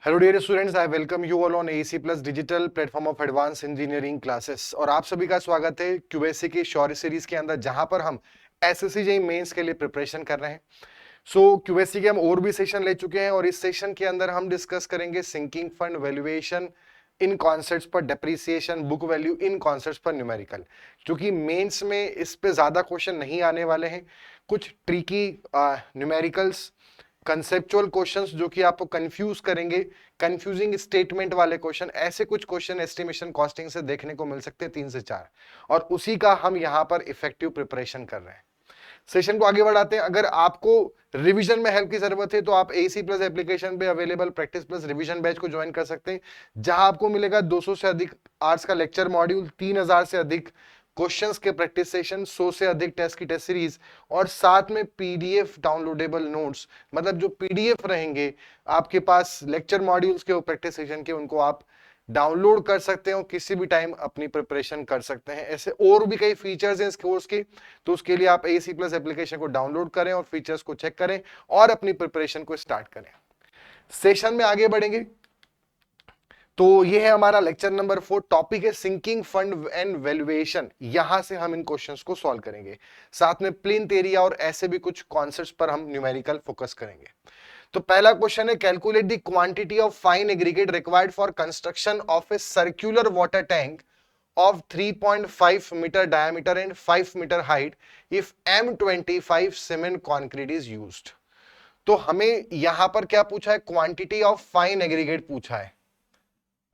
Hello dear students, I welcome you all on AC plus digital platform of advance engineering classes. और आप सभी का स्वागत है क्यूएससी की शौर्य सीरीज के अंदर, जहां पर हम एसएससी जेईई मेंस के लिए प्रिपरेशन कर रहे हैं। क्यूएससी के हम और भी सेशन ले चुके हैं और इस सेशन के अंदर हम डिस्कस करेंगे सिंकिंग फंड वैल्यूएशन इन कॉन्सेप्ट्स पर, डेप्रिसिएशन, बुक वैल्यू इन कॉन्सेप्ट्स पर न्यूमेरिकल। क्योंकि मेंस में इस पे ज्यादा क्वेश्चन नहीं आने वाले हैं, कुछ ट्रिकी न्यूमेरिकल्स, कंसेप्चुअल क्वेश्चंस जो कि आपको कंफ्यूज करेंगे, कंफ्यूजिंग स्टेटमेंट वाले क्वेश्चन, ऐसे कुछ क्वेश्चन एस्टिमेशन कॉस्टिंग से देखने को मिल सकते हैं 3 से 4, और उसी का हम यहां पर इफेक्टिव प्रिपरेशन कर रहे हैं। सेशन को आगे बढ़ाते हैं। अगर आपको रिवीजन में हेल्प की जरूरत है तो आप एसी प्लस एप्लीकेशन पे available practice plus revision batch को ज्वाइन कर सकते हैं, जहां आपको मिलेगा 200 से अधिक आवर्स का लेक्चर मॉड्यूल, 3000 से अधिक क्वेश्चंस के प्रैक्टिस सेशन, 100 से अधिक टेस्ट की टेस्ट सीरीज, और साथ में पीडीएफ डाउनलोडेबल नोट्स। मतलब जो पीडीएफ रहेंगे आपके पास लेक्चर मॉड्यूल्स के और प्रैक्टिस सेशन के, उनको आप डाउनलोड कर सकते हो, किसी भी टाइम अपनी प्रिपरेशन कर सकते हैं। ऐसे और भी कई फीचर्स हैं इस कोर्स के, तो उसके लिए आप एसी प्लस एप्लीकेशन को डाउनलोड करें और फीचर्स को चेक करें और अपनी प्रिपरेशन को स्टार्ट करें। सेशन में आगे बढ़ेंगे तो ये है हमारा लेक्चर नंबर 4। टॉपिक है सिंकिंग फंड एंड वैल्यूएशन। यहां से हम इन क्वेश्चंस को सॉल्व करेंगे, साथ में प्लिंथ एरिया और ऐसे भी कुछ कॉन्सेप्ट्स पर हम न्यूमेरिकल फोकस करेंगे। तो पहला क्वेश्चन है, calculate the quantity of fine aggregate required for construction of a circular water tank of 3.5 meter diameter and 5 meter height if M25 cement concrete is used। तो हमें यहां पर क्या पूछा है, क्वांटिटी ऑफ फाइन एग्रीगेट पूछा है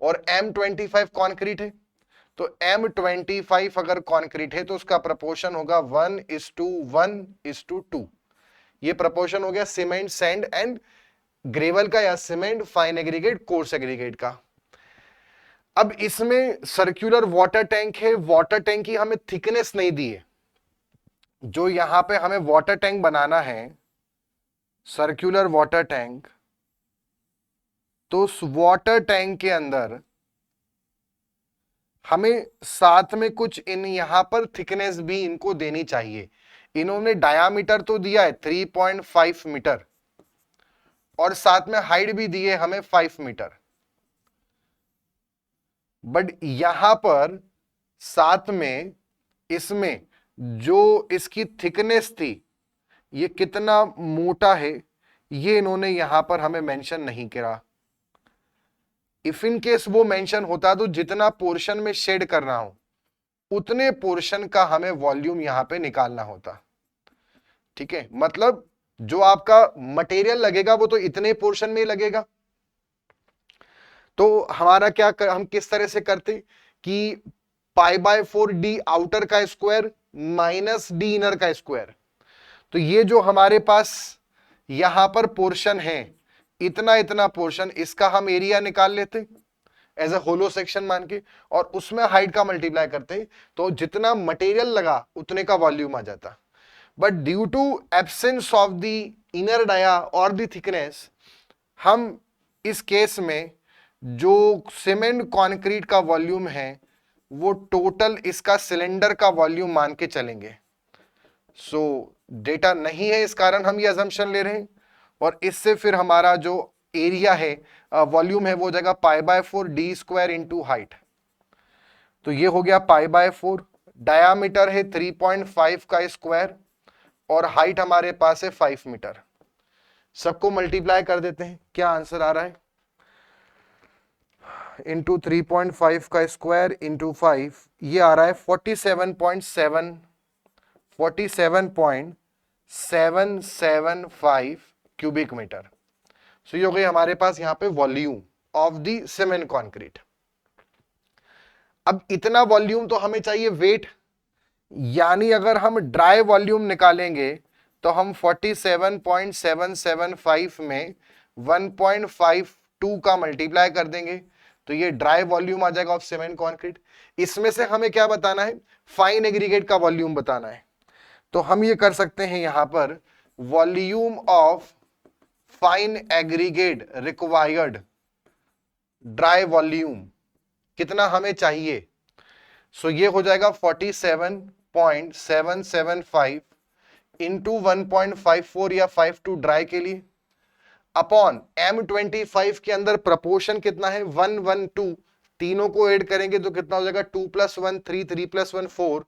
और M25 कॉन्क्रीट है। तो M25 अगर कॉन्क्रीट है तो उसका प्रपोर्शन होगा 1:1:2। ये प्रपोर्शन हो गया सीमेंट, सैंड एंड ग्रेवल का, या cement, fine aggregate, coarse aggregate का। अब इसमें सर्कुलर वाटर टैंक है, वाटर टैंक की हमें थिकनेस नहीं दी है। जो यहां पे हमें वाटर टैंक बनाना है, सर्कुलर वाटर टैंक, तो उस वाटर टैंक के अंदर हमें साथ में कुछ इन यहां पर थिकनेस भी इनको देनी चाहिए। इन्होंने डायामीटर तो दिया है 3.5 मीटर और साथ में हाइट भी दी है हमें 5 मीटर, बट यहां पर साथ में इसमें जो इसकी थिकनेस थी, ये कितना मोटा है, ये इन्होंने यहां पर हमें मेंशन नहीं करा। इफ इन केस वो मेंशन होता तो जितना पोर्शन में शेड करना हो उतने पोर्शन का हमें वॉल्यूम यहां पे निकालना होता। ठीक है, मतलब जो आपका मटेरियल लगेगा वो तो इतने पोर्शन में लगेगा। तो हमारा क्या हम किस तरह से करते कि π/4 d आउटर का स्क्वायर माइनस d इनर का स्क्वायर। तो ये जो हमारे पास यहां पर पोर्शन है, इतना इतना पोर्शन, इसका हम एरिया निकाल लेते एज ए होलो सेक्शन मान के, और उसमें हाइट का मल्टीप्लाई करते, तो जितना मटेरियल लगा उतने का वॉल्यूम आ जाता। But due to absence of the inner dia और द थिकनेस, हम इस केस में जो सीमेंट कॉन्क्रीट का वॉल्यूम है वो टोटल इसका सिलेंडर का वॉल्यूम मान के चलेंगे। डेटा नहीं है, इस कारण हम ये अजम्पशन ले रहे हैं, और इससे फिर हमारा जो एरिया है, वॉल्यूम है, वो जगह π/4 d स्क्वायर इंटू हाइट। तो ये हो गया π/4, डायामीटर है 3.5 का स्क्वायर और हाइट हमारे पास है 5 मीटर। सबको मल्टीप्लाई कर देते हैं, क्या आंसर आ रहा है, इंटू 3.5 का स्क्वायर इंटू 5, ये आ रहा है 47.775 क्यूबिक मीटर। सो ये हो गई हमारे पास यहां पे volume of the cement concrete. अब इतना वॉल्यूम तो हमें चाहिए वेट, यानी अगर हम ड्राई वॉल्यूम निकालेंगे तो हम 47.775 में 1.52 का मल्टीप्लाई कर देंगे, तो ये ड्राई वॉल्यूम आ जाएगा ऑफ सीमेंट कॉन्क्रीट। इसमें से हमें क्या बताना है, फाइन एग्रीगेट का वॉल्यूम बताना है। तो हम ये कर सकते हैं यहां पर, volume of fine aggregate required, dry volume कितना हमें चाहिए। सो ये हो जाएगा 47.775 इंटू 1.54 या 52 ड्राई के लिए। अपॉन M25 के अंदर प्रपोर्शन कितना है 1 1 2, तीनों को ऐड करेंगे तो कितना हो जाएगा 2 + 1 3 3 + 1 4,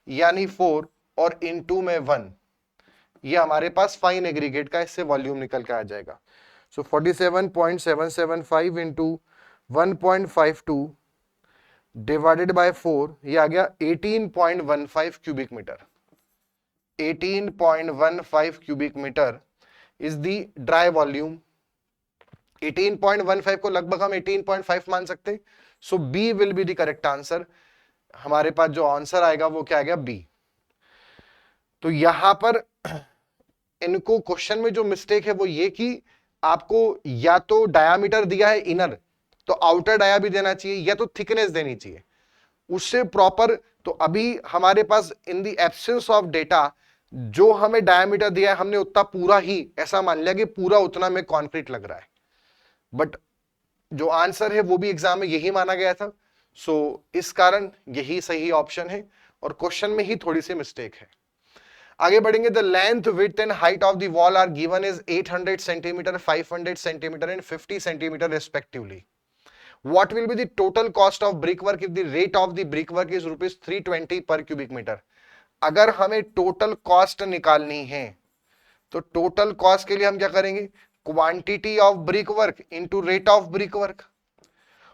यानी 4 और इनटू में 1, ये हमारे पास फाइन एग्रीगेट का इससे वॉल्यूम निकल के आ जाएगा। सो 47.775 इंटू 1.52 डिवाइडेड बाय 4, ये आ गया 18.15 cubic metre. 18.15 cubic metre is the dry volume. 18.15 को लगभग हम 18.5 मान सकते। So B will be the correct answer. हमारे पास जो आंसर आएगा वो क्या आ गया, बी। तो यहां पर इनको क्वेश्चन में जो मिस्टेक है वो ये कि आपको या तो डायामीटर दिया है इनर, तो आउटर डाया भी देना चाहिए, या तो थिकनेस देनी चाहिए उससे प्रॉपर। तो अभी हमारे पास in the absence of data जो हमें डायामीटर दिया है हमने उतना पूरा ही ऐसा मान लिया कि पूरा उतना में कंक्रीट लग रहा है, बट जो आंसर है वो भी एग्जाम में यही माना गया था। सो इस कारण यही सही ऑप्शन है और क्वेश्चन में ही थोड़ी सी मिस्टेक है। आगे बढ़ेंगे। The length width and height of the wall are given is 800 centimetre, 500 centimetre and 50 centimetre respectively. What will be the total cost of brickwork if the rate of the brickwork is ₹320 per cubic meter? अगर हमें total cost निकालनी है तो total cost के लिए हम क्या करेंगे, quantity of brick work into rate of brick work.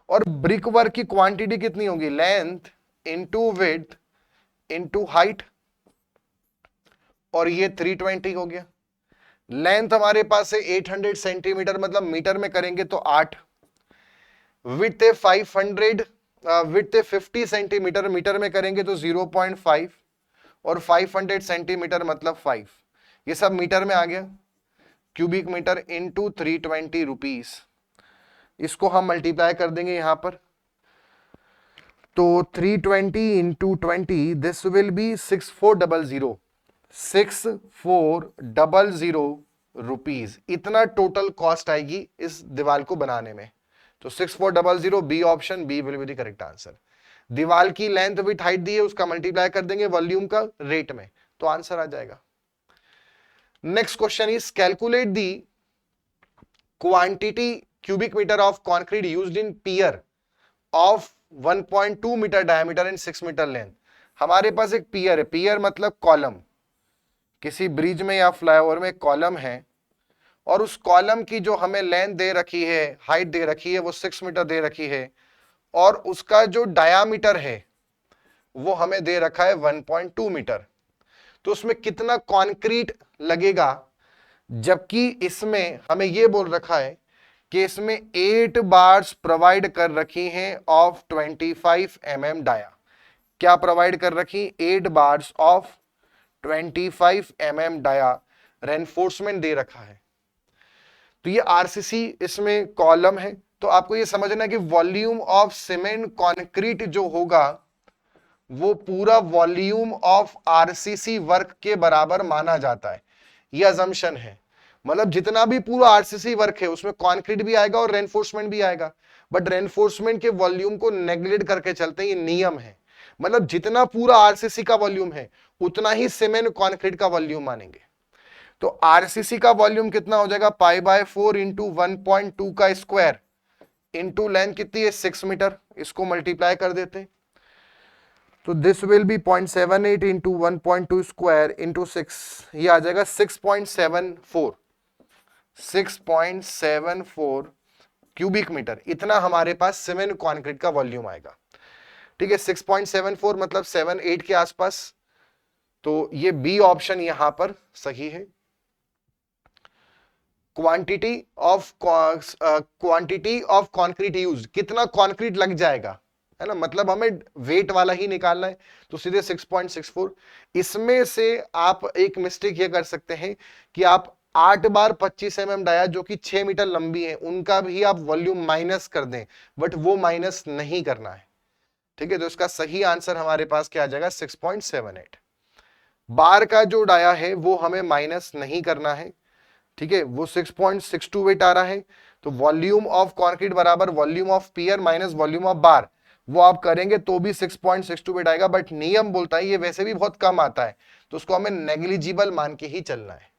और ब्रिक वर्क की क्वांटिटी कितनी होगी, length into width into height, और ये 320 हो गया। लेंथ हमारे पास है 800 सेंटीमीटर, मतलब मीटर में करेंगे तो 8, विड्थ है 500, विड्थ है 50 सेंटीमीटर, मीटर में करेंगे तो 0.5, और 500 सेंटीमीटर मतलब 5, ये सब मीटर में आ गया। क्यूबिक मीटर इंटू 320 रुपीज, इसको हम मल्टीप्लाई कर देंगे यहां पर, तो 320 into 20 this will be 6400, 6400 rupees, इतना टोटल कॉस्ट आएगी इस दीवार को बनाने में। तो 6400, B option, B will be the correct answer. दीवार की लेंथ विथ हाइट दी है, उसका मल्टीप्लाई कर देंगे वॉल्यूम का रेट में, तो आंसर आ जाएगा। Next question is calculate the quantity cubic metre of concrete used in pier of 1.2 metre diameter and 6 metre length. हमारे पास एक पियर है, पियर मतलब कॉलम, किसी ब्रिज में या फ्लाईओवर में कॉलम है, और उस कॉलम की जो हमें लेंथ दे रखी है, हाइट दे रखी है, वो 6 मीटर दे रखी है, और उसका जो डायामीटर है वो हमें दे रखा है 1.2 मीटर। तो उसमें कितना कंक्रीट लगेगा, जबकि इसमें हमें ये बोल रखा है कि इसमें 8 बार्स प्रोवाइड कर रखी हैं ऑफ 25 mm डाया। क्या प्रोवाइड कर रखी, 8 bars of 25 mm dia reinforcement दे रखा है। तो ये आरसीसी इसमें कॉलम है, तो आपको ये समझना है कि वॉल्यूम ऑफ सीमेंट कंक्रीट जो होगा वो पूरा वॉल्यूम ऑफ आरसीसी वर्क के बराबर माना जाता है, ये अजम्पशन है। मतलब जितना भी पूरा आरसीसी वर्क है उसमें कंक्रीट भी आएगा और रेनफोर्समेंट भी आएगा, बट रेनफोर्समेंट के वॉल्यूम को नेग्लेक्ट करके चलते हैं, ये नियम है। मतलब जितना पूरा आरसीसी का वॉल्यूम है उतना ही सीमेंट कंक्रीट का वॉल्यूम मानेंगे। तो आरसीसी का वॉल्यूम कितना हो जाएगा, π/4 इंटू 1.2 का स्क्वायर इंटू लेंथ कितनी है 6 मीटर, इसको मल्टीप्लाई कर देते, तो this will B 0.78 into 1.2 square into 6, ये आ जाएगा 6.74 क्यूबिक मीटर। इतना हमारे पास सीमेंट कंक्रीट का वॉल्यूम आएगा। ठीक है, 6.74 मतलब 7-8 के आसपास, तो ये बी ऑप्शन यहां पर सही है। क्वांटिटी ऑफ कंक्रीट यूज, कितना कंक्रीट लग जाएगा, है ना, मतलब हमें वेट वाला ही निकालना है, तो सीधे 6.64। इसमें से आप एक मिस्टेक ये कर सकते हैं कि आप 8 बार 25 mm डाया जो कि 6 मीटर लंबी है उनका भी आप वॉल्यूम माइनस कर दें, बट वो माइनस नहीं करना है। ठीक है, तो इसका सही आंसर हमारे पास क्या आ जाएगा 6.78। बार का जो डाया है वो हमें माइनस नहीं करना है। ठीक है, वो 6.628 आ रहा है, तो वॉल्यूम ऑफ कंक्रीट बराबर volume of pier minus volume of bar, वो आप करेंगे तो भी 6.628 आएगा, बट नियम बोलता है ये वैसे भी बहुत कम आता है, तो उसको हमें नेग्लिजिबल मान के ही चलना है।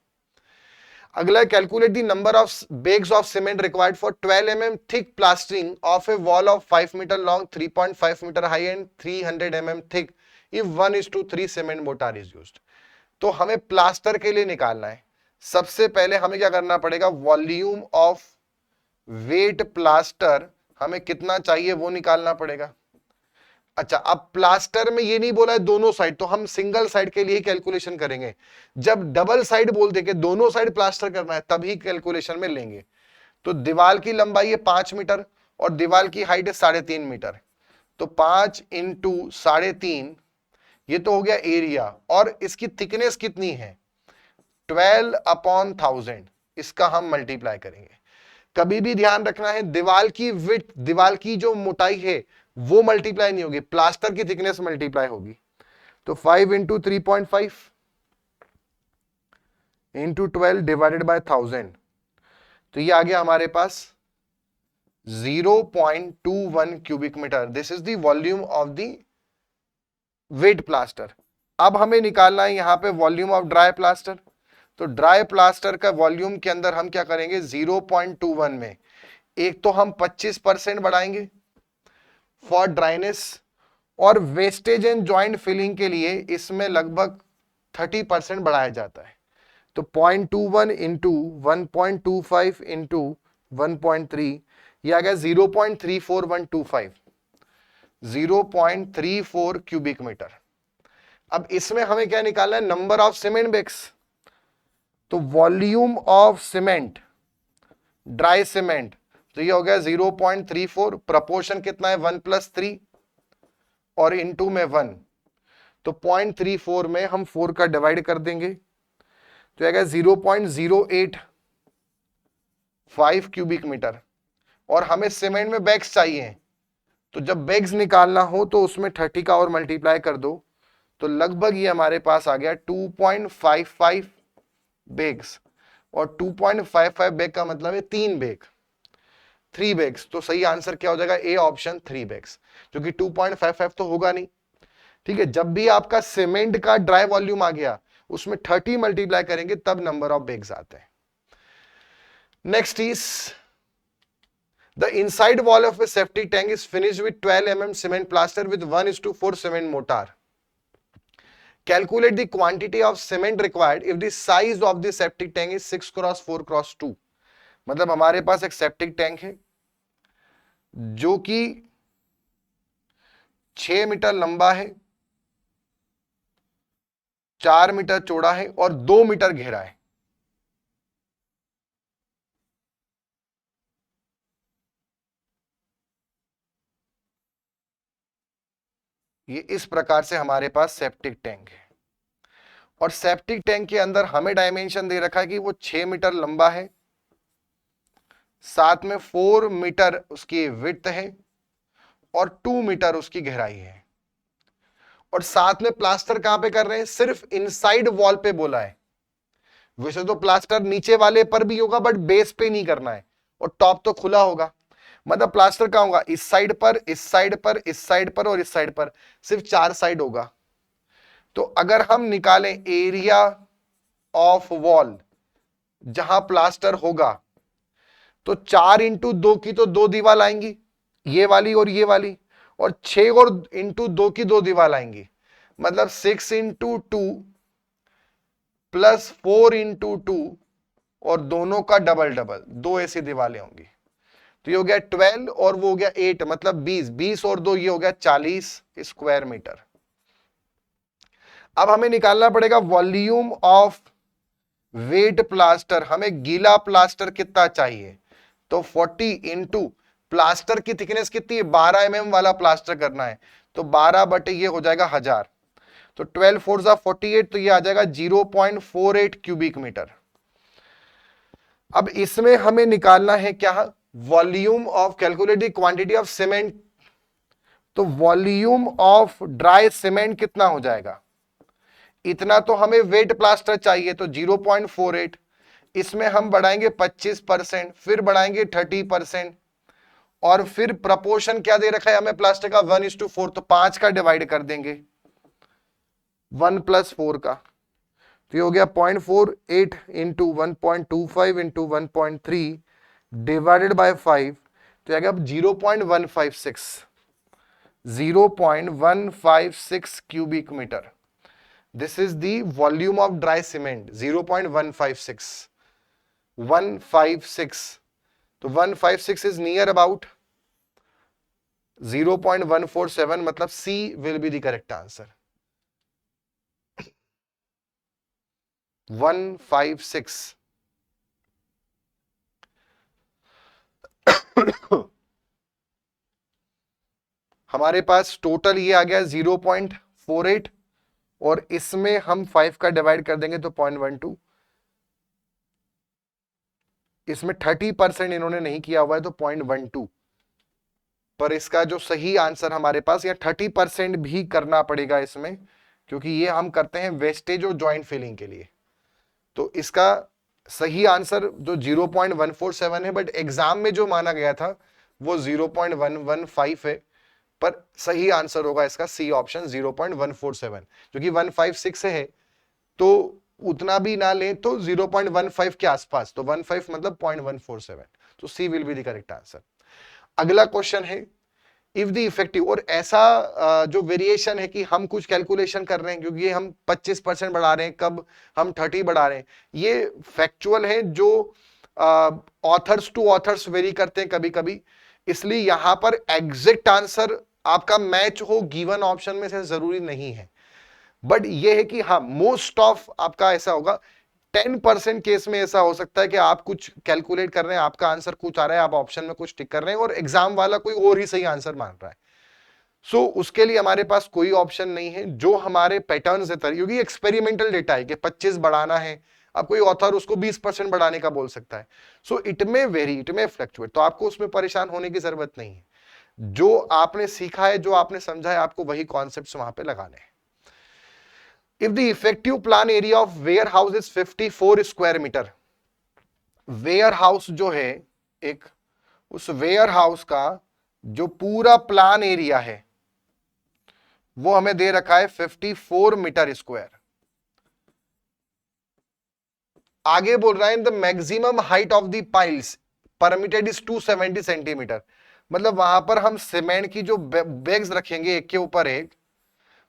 अगला, calculate the number of bags of cement required for 12 mm thick plastering of a wall of 5 metre long, 3.5 metre high and 300 mm thick if 1:3 cement mortar is used. तो हमें प्लास्टर के लिए निकालना है। सबसे पहले हमें क्या करना पड़ेगा, वॉल्यूम ऑफ वेट प्लास्टर हमें कितना चाहिए वो निकालना पड़ेगा। अच्छा, अब प्लास्टर में ये नहीं बोला है दोनों साइड, तो हम सिंगल साइड के लिए कैलकुलेशन करेंगे। जब डबल साइड बोलते कि दोनों साइड प्लास्टर करना है तभी कैलकुलेशन में लेंगे। तो दीवार की लंबाई है 5 मीटर और दीवार की हाइट है 3.5 मीटर, तो 5 इंटू 3.5, ये तो हो गया एरिया। और इसकी थिकनेस कितनी है, 12/1000, इसका हम मल्टीप्लाई करेंगे। कभी भी ध्यान रखना है, दीवार की विड्थ, दीवार की जो मोटाई है वो मल्टीप्लाई नहीं होगी, प्लास्टर की थिकनेस मल्टीप्लाई होगी। तो 5 इंटू 3.5 इंटू 12 डिवाइडेड बाय 1000, तो ये आ गया हमारे पास 0.21 cubic metre. This is the volume of the wet plaster. अब हमें निकालना है यहां पे वॉल्यूम ऑफ ड्राई प्लास्टर। तो ड्राई प्लास्टर का वॉल्यूम के अंदर हम क्या करेंगे, 0.21 में एक तो हम 25% बढ़ाएंगे फॉर ड्राइनेस, और वेस्टेज एंड जॉइंट फिलिंग के लिए इसमें लगभग 30% बढ़ाया जाता है। तो 0.21 इंटू 1.25 इंटू 1.3, यह आ गया 0.34125, 0.34 क्यूबिक मीटर। अब इसमें हमें क्या निकालना है, नंबर ऑफ सीमेंट बैग्स। तो volume of cement, dry cement, तो ये हो गया 0.34, प्रपोर्शन कितना है 1+3 और इनटू में 1, तो 0.34 में हम 4 का डिवाइड कर देंगे, तो आएगा 0.085 क्यूबिक मीटर। और हमें सीमेंट में बैग्स चाहिए, तो जब बैग्स निकालना हो तो उसमें 30 का और मल्टीप्लाई कर दो, तो लगभग ये हमारे पास आ गया 2.55 बैग्स। और 2.55 बैग का मतलब है 3 बैग, 3 बैग्स। तो सही आंसर क्या हो जाएगा, ए ऑप्शन 3 बैग्स, क्योंकि 2.55 तो होगा नहीं। ठीक है, जब भी आपका सीमेंट का ड्राई वॉल्यूम आ गया उसमें 30 मल्टीप्लाई करेंगे तब नंबर ऑफ बैग्स आते हैं। Next is the inside wall of A septic tank is finished with 12 mm cement plaster with 1:4 cement motor. Calculate the quantity of cement required if the size of the septic tank is 6x4x2। मतलब हमारे पास एक septic tank है जो कि 6 metre लंबा है, 4 metre चौड़ा है और 2 मीटर गहरा है। ये इस प्रकार से हमारे पास सेप्टिक टैंक है। और सेप्टिक टैंक के अंदर हमें डायमेंशन दे रखा है कि वो 6 मीटर लंबा है, साथ में 4 मीटर उसकी विड्थ है और 2 मीटर उसकी गहराई है। और साथ में प्लास्टर कहां पे कर रहे हैं, सिर्फ इनसाइड वॉल पे बोला है। वैसे तो प्लास्टर नीचे वाले पर भी होगा बट बेस पे नहीं करना है, और टॉप तो खुला होगा। मतलब प्लास्टर कहां होगा, इस साइड पर, इस साइड पर, इस साइड पर और इस साइड पर, सिर्फ 4 साइड होगा। तो अगर हम निकालें एरिया ऑफ वॉल जहां प्लास्टर होगा, तो 4 इंटू 2 की तो 2 दीवार आएंगी, ये वाली और ये वाली, और 6 और इंटू 2 की 2 दीवार आएंगी, मतलब 6 इंटू 2 प्लस 4 इंटू 2, और दोनों का डबल डबल, 2 ऐसी दीवारें होंगी। तो ये हो गया 12 और वो हो गया 8, मतलब 20, 20 और 2 ये हो गया 40 स्क्वायर मीटर। अब हमें निकालना पड़ेगा वॉल्यूम ऑफ वेट प्लास्टर। हमें गीला प्लास्टर कितना चाहिए, तो 40 इंटू प्लास्टर की थिकनेस कितनी है, 12 mm वाला प्लास्टर करना है, तो 12 बटे ये हो जाएगा 1000, तो 12 4 जा 48, तो ये आ जाएगा 0.48 क्यूबिक मीटर। अब इसमें हमें निकालना है क्या, volume of, calculate the quantity of cement. तो वॉल्यूम ऑफ ड्राई सीमेंट कितना हो जाएगा, इतना तो हमें वेट प्लास्टर चाहिए, तो 0.48, इसमें हम बढ़ाएंगे 25%, फिर बढ़ाएंगे 30%, और फिर प्रपोर्शन क्या दे रखा है हमें प्लास्टर का, 1:4, तो 5 का डिवाइड कर देंगे 1 + 4 का, तो ये हो गया 0.48 इंटू 1.25 इंटू 1.3 डिवाइडेड बाय 5, तो आएगा 0.156 0.156 cubic metre. This is the volume of dry cement, 0.156. 156. तो 156 is near about 0.147, मतलब C will be the correct answer. 156. हमारे पास टोटल ये आ गया 0.48 और इसमें हम 5 का डिवाइड कर देंगे तो 0.12. इसमें 30% इन्होंने नहीं किया हुआ है तो 0.12, पर इसका जो सही आंसर हमारे पास, या 30% भी करना पड़ेगा इसमें, क्योंकि ये हम करते हैं वेस्टेज और जॉइंट फिलिंग के लिए. तो इसका सही आंसर जो 0.147 है, बट एग्जाम में जो माना गया था वो 0.115 है, पर सही आंसर होगा इसका सी ऑप्शन 0.147, क्योंकि 156 है तो उतना भी ना ले तो 0.15 के आसपास, तो 15 मतलब 0.147, तो C will be the correct answer. अगला क्वेश्चन है इफ द इफेक्टिव, और ऐसा जो वेरिएशन है कि हम कुछ कैलकुलेशन कर रहे हैं, क्योंकि हम 25% बढ़ा रहे हैं, कब हम 30 बढ़ा रहे हैं, ये फैक्चुअल है जो ऑथर्स टू ऑथर्स वेरी करते हैं कभी कभी, इसलिए यहां पर एग्जैक्ट आंसर आपका मैच हो गिवन ऑप्शन में से जरूरी नहीं है, बट ये है कि हाँ मोस्ट ऑफ आपका ऐसा होगा. 10% केस में ऐसा हो सकता है कि आप कुछ कैलकुलेट कर रहे हैं, आपका आंसर कुछ आ रहा है, आप ऑप्शन में कुछ टिक कर रहे हैं और एग्जाम वाला कोई और ही सही आंसर मान रहा है. सो उसके लिए हमारे पास कोई ऑप्शन नहीं है. जो हमारे पैटर्न है, क्योंकि एक्सपेरिमेंटल डेटा है कि 25 बढ़ाना है, अब कोई ऑथर उसको 20% बढ़ाने का बोल सकता है. सो इट में वेरी, इट में फ्लक्चुएट, तो आपको उसमें परेशान होने की जरूरत नहीं है. जो आपने सीखा है, जो आपने समझा है, आपको वही कॉन्सेप्ट वहां पे लगाने हैं. If the effective plan area of warehouse is 54 square metre, warehouse जो है एक, उस वेयरहाउस का जो पूरा प्लान एरिया है वो हमें दे रखा है 54 मीटर स्क्वायर. आगे बोल रहा है the maximum height of the piles permitted is 270 centimetre, मतलब वहां पर हम सीमेंट की जो बैग्स रखेंगे एक के ऊपर एक,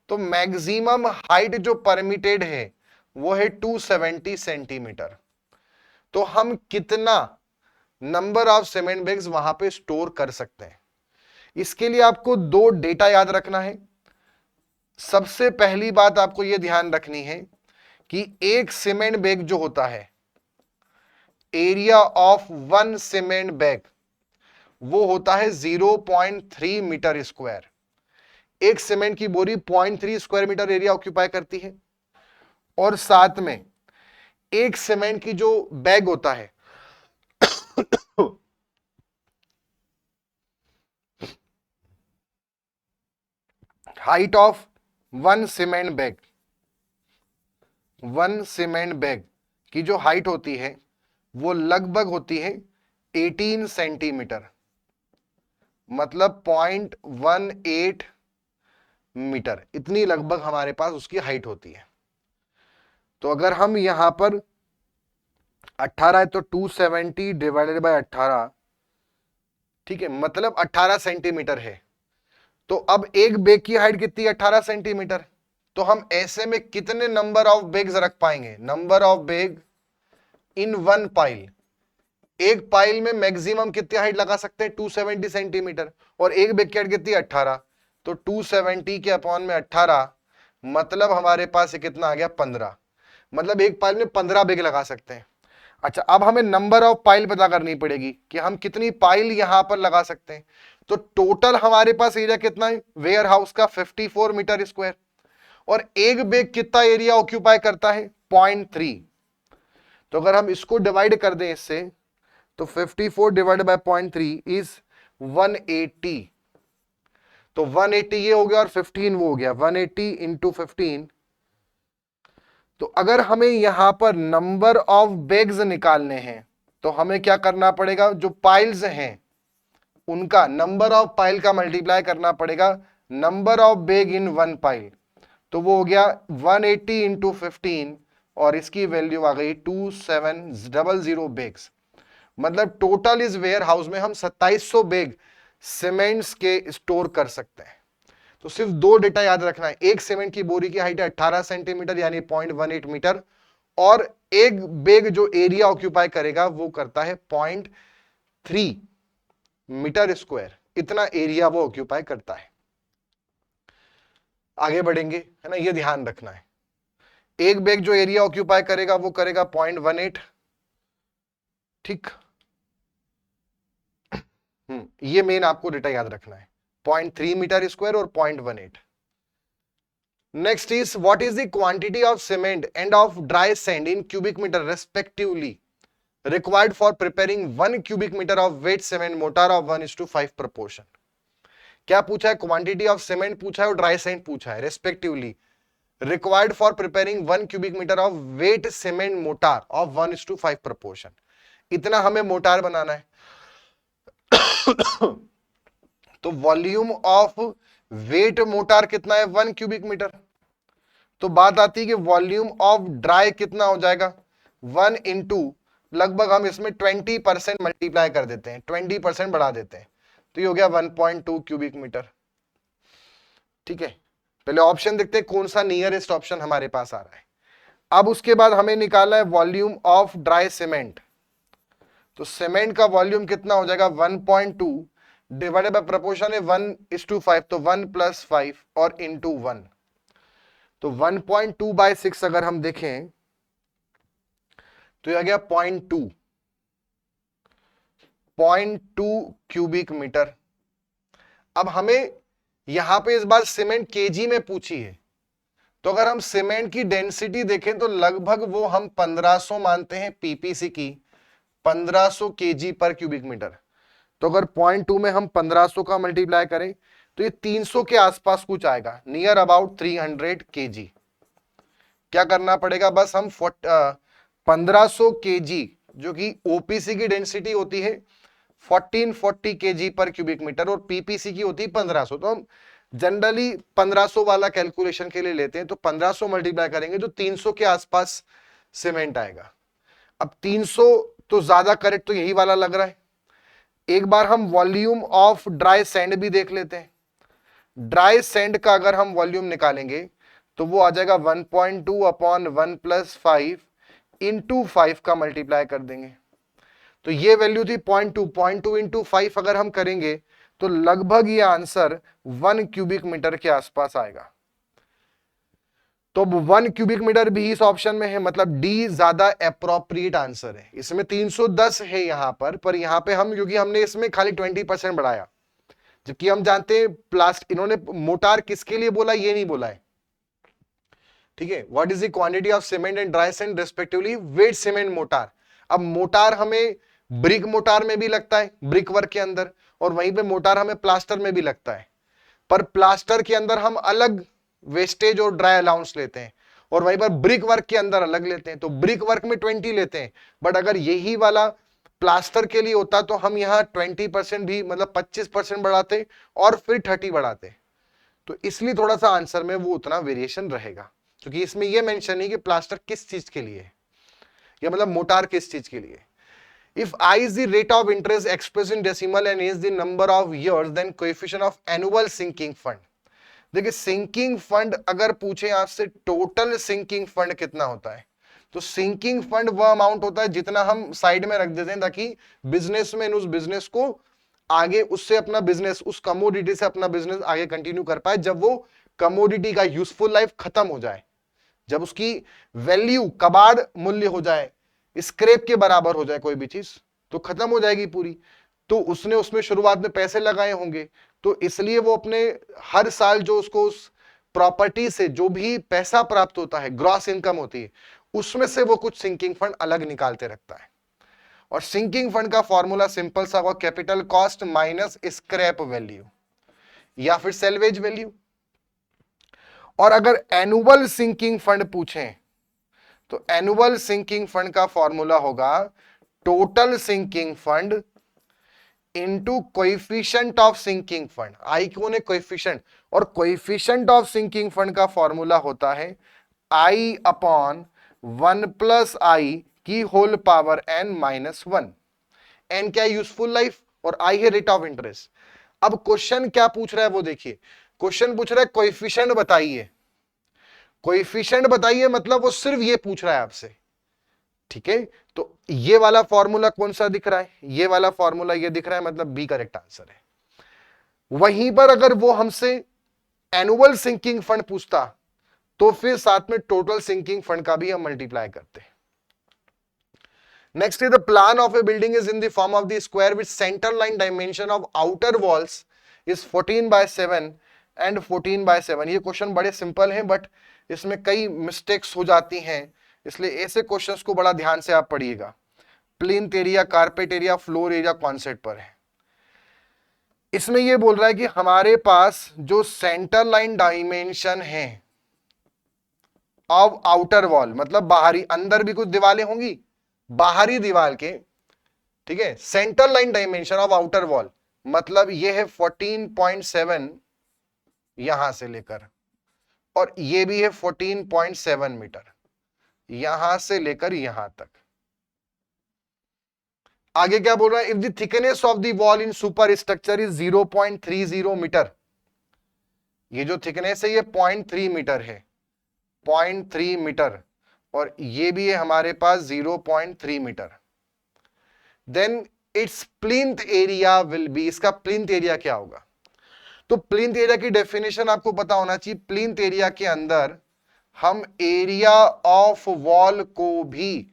तो मैक्सिमम हाइट जो परमिटेड है वो है 270 सेंटीमीटर. तो हम कितना नंबर ऑफ सीमेंट बैग्स वहां पे स्टोर कर सकते हैं, इसके लिए आपको दो डेटा याद रखना है. सबसे पहली बात आपको यह ध्यान रखनी है कि एक सीमेंट बैग जो होता है, area of one cement bag वो होता है 0.3 मीटर स्क्वायर. एक सीमेंट की बोरी 0.3 स्क्वायर मीटर एरिया ऑक्यूपाई करती है, और साथ में एक सीमेंट की जो बैग होता है height of one cement bag की जो हाइट होती है वो लगभग होती है 18 सेंटीमीटर, मतलब 0.18 मीटर, इतनी लगभग हमारे पास उसकी हाइट होती है. तो अगर हम यहां पर 18 है तो 270 डिवाइडेड बाय 18, ठीक है, मतलब 18 सेंटीमीटर है. तो अब एक बैग की हाइट कितनी है? 18 सेंटीमीटर. तो हम ऐसे में कितने नंबर ऑफ बैग्स रख पाएंगे? Number of bag in one pile, एक पाइल में मैक्सिमम कितनी हाइट लगा सकते हैं? 270 सेंटीमीटर, और एक बैग की हाइट कितनी है? 18. तो 270 के अपॉन में 18, मतलब हमारे पास कितना आ गया? 15, मतलब एक पाइल में 15 बैग लगा सकते हैं. अच्छा, अब हमें नंबर ऑफ पाइल पता करनी पड़ेगी कि हम कितनी पाइल यहां पर लगा सकते हैं. तो टोटल हमारे पास एरिया कितना है वेयर हाउस का? 54 मीटर स्क्वायर, और एक बैग कितना एरिया ऑक्यूपाई करता है? 0.3. तो अगर हम इसको डिवाइड कर दें इससे, तो 54 डिवाइड बाय 0.3 इज 180. तो 180 ये हो गया और 15 वो हो गया, 180 इंटू 15. तो अगर हमें यहां पर नंबर ऑफ बैग्स निकालने हैं तो हमें क्या करना पड़ेगा? जो पाइल्स हैं उनका नंबर ऑफ पाइल का मल्टीप्लाई करना पड़ेगा number of bag in one pile. तो वो हो गया 180 इंटू 15, और इसकी वैल्यू आ गई 2700 बैग्स। मतलब टोटल इस वेयर हाउस में हम 2700 बैग सीमेंट्स के स्टोर कर सकते हैं। तो सिर्फ दो डेटा याद रखना है, एक सीमेंट की बोरी की हाइट है 18 सेंटीमीटर यानी 0.18 मीटर, और एक बैग जो एरिया ऑक्यूपाई करेगा वो करता है 0.3 मीटर स्क्वायर, इतना एरिया वो ऑक्यूपाई करता है। आगे बढ़ेंगे, है ना, ये ध्यान रखना है। एक बैग जो एरिया ऑक्यूपाई करेगा वो करेगा 0.18, ठीक। ये मेन आपको डेटा याद रखना है, 0.3 मीटर स्क्वायर और 0.18। Next is what is the quantity of cement and of dry sand in cubic metre respectively required for preparing 1 cubic meter of wet cement mortar of 1:5 proportion। क्या पूछा है, quantity of cement पूछा है और dry sand पूछा है, respectively required for preparing 1 cubic metre of wet cement mortar of 1:5 proportion। इतना हमें मोटार बनाना है। तो वॉल्यूम ऑफ वेट मोटार कितना है, 1 क्यूबिक मीटर। तो बात आती है कि वॉल्यूम ऑफ ड्राई कितना हो जाएगा, 1 इंटू लगभग हम इसमें 20% मल्टीप्लाई कर देते हैं, 20% बढ़ा देते हैं, तो ये हो गया 1.2 क्यूबिक मीटर। ठीक है, पहले ऑप्शन देखते हैं कौन सा नियरेस्ट ऑप्शन हमारे पास आ रहा है। अब उसके बाद हमें निकालना है वॉल्यूम ऑफ ड्राई सीमेंट। तो सीमेंट का वॉल्यूम कितना हो जाएगा, 1.2 डिवाइडेड बाय प्रोपोर्शन है 1:5, तो 1 + 5 और इंटू 1। तो 1.2 बाय 6 अगर हम देखें तो यह आ गया 0.2 क्यूबिक मीटर। अब हमें यहां पे इस बार सीमेंट केजी में पूछी है, तो अगर हम सीमेंट की डेंसिटी देखें तो लगभग वो हम 1500 मानते हैं, पीपीसी की 1500 केजी पर क्यूबिक मीटर। तो अगर 0.2 में हम 1500 का मल्टीप्लाई करें तो ये 300 के आसपास कुछ आएगा, नियर अबाउट 300 केजी। क्या करना पड़ेगा, बस हम 1500 केजी जो कि ओपीसी की डेंसिटी होती है 1440 केजी पर क्यूबिक मीटर और पीपीसी की होती है 1500, तो हम जनरली 1500 वाला कैलकुलेशन के लिए लेते हैं। तो 1500 मल्टीप्लाई करेंगे तो 300 के आसपास सीमेंट आएगा। अब 300 तो ज्यादा करेक्ट तो यही वाला लग रहा है। एक बार हम वॉल्यूम ऑफ ड्राई सैंड भी देख लेते हैं। ड्राई सैंड का अगर हम वॉल्यूम निकालेंगे तो वो आ जाएगा 1.2 अपॉन 1 + 5 इंटू 5 का मल्टीप्लाई कर देंगे, तो ये वैल्यू थी 0.2 इंटू 5 अगर हम करेंगे तो लगभग ये आंसर 1 क्यूबिक मीटर के आसपास आएगा। तो 1 क्यूबिक मीटर भी इस ऑप्शन में है, मतलब डी ज्यादा एप्रोप्रिएट आंसर है। इसमें 310 है यहां पर यहां पे हम, क्योंकि हमने इसमें खाली 20% बढ़ाया, जबकि हम जानते हैं इन्होंने मोटार किसके लिए बोला ये नहीं बोला है। ठीक है, what is the quantity of cement and dry sand respectively wet cement mortar. अब मोटार हमें ब्रिक मोटार में भी लगता है, ब्रिक वर्क के अंदर, और वहीं पे मोटार हमें प्लास्टर में भी लगता है, पर प्लास्टर के अंदर हम अलग वेस्टेज और ड्राई अलाउंस लेते हैं और वहीं पर ब्रिक वर्क के अंदर अलग लेते हैं। तो ब्रिक वर्क में 20 लेते हैं, बट अगर यही वाला प्लास्टर के लिए होता तो हम यहाँ 20% भी, मतलब 25% बढ़ाते और फिर 30 बढ़ाते। तो इसलिए थोड़ा सा आंसर में वो उतना वेरिएशन रहेगा, क्योंकि इसमें यह मेंशन है कि प्लास्टर किस चीज के लिए है, या मतलब मोटार किस चीज के लिए। If I is the rate of interest expressed in decimal and is the number of years, then coefficient of annual sinking fund। देखिए सिंकिंग फंड अगर पूछे आपसे टोटल सिंकिंग फंड कितना होता है, तो सिंकिंग फंड वह अमाउंट होता है जितना हम साइड में रख देते हैं ताकि बिजनेसमैन उस बिजनेस को आगे, उससे अपना बिजनेस, उस कमोडिटी से अपना बिजनेस आगे कंटिन्यू कर पाए। जब वो कमोडिटी का यूजफुल लाइफ खत्म हो जाए, जब उसकी वैल्यू कबाड़ मूल्य हो जाए, स्क्रैप के बराबर हो जाए कोई भी चीज, तो खत्म हो जाएगी पूरी। तो उसने उसमें शुरुआत में पैसे लगाए होंगे, तो इसलिए वो अपने हर साल जो उसको उस प्रॉपर्टी से जो भी पैसा प्राप्त होता है, ग्रॉस इनकम होती है, उसमें से वो कुछ सिंकिंग फंड अलग निकालते रखता है। और सिंकिंग फंड का फॉर्मूला सिंपल सा होगा, capital cost minus scrap value या फिर सेल्वेज वैल्यू। और अगर एनुअल सिंकिंग फंड पूछें तो एनुअल सिंकिंग फंड का फॉर्मूला होगा total sinking fund into coefficient of sinking fund. I कौन है, कोएफिशिएंट, और कोएफिशिएंट ऑफ सिंकिंग फंड का फॉर्मूला होता है आई अपॉन 1 प्लस आई की whole power n minus 1। n क्या है? यूजफुल लाइफ, और आई है रेट ऑफ इंटरेस्ट। अब क्वेश्चन क्या पूछ रहा है वो देखिए, क्वेश्चन पूछ रहा है कोएफिशिएंट बताइए। कोएफिशिएंट बताइए मतलब वो सिर्फ ये पूछ रहा है आपसे, ठीक है। तो ये वाला फॉर्मूला कौन सा दिख रहा है? ये वाला फॉर्मूला ये दिख रहा है, मतलब बी करेक्ट आंसर है। वहीं पर अगर वो हमसे एनुअल सिंकिंग फंड पूछता तो फिर साथ में टोटल सिंकिंग फंड का भी हम मल्टीप्लाई करते। Next is the plan of A building is in the form of the square which centre line dimension of outer walls is 14/7 and 14/7। ये क्वेश्चन बड़े सिंपल हैं बट इसमें कई मिस्टेक्स हो जाती हैं, इसलिए ऐसे क्वेश्चंस को बड़ा ध्यान से आप पढ़िएगा। Plinth area, carpet area, floor area concept पर है। इसमें यह बोल रहा है कि हमारे पास जो सेंटर लाइन डायमेंशन है ऑफ आउटर वॉल, मतलब बाहरी, अंदर भी कुछ दीवारें होंगी, बाहरी दीवार के, ठीक है, centre line dimension of outer wall मतलब यह है 14.7 यहां से लेकर, और ये भी है 14.7 मीटर यहां से लेकर यहां तक। आगे क्या बोल रहा है? If the thickness of the wall in superstructure is 0.30 metre, ये जो थिकनेस है ये 0.3 मीटर है, 0.3 मीटर, और ये भी है हमारे पास 0.3 metre, then its plinth area will be, इसका प्लिंथ एरिया क्या होगा? तो प्लिंथ एरिया की डेफिनेशन आपको पता होना चाहिए। प्लिंथ एरिया के अंदर हम एरिया ऑफ वॉल को भी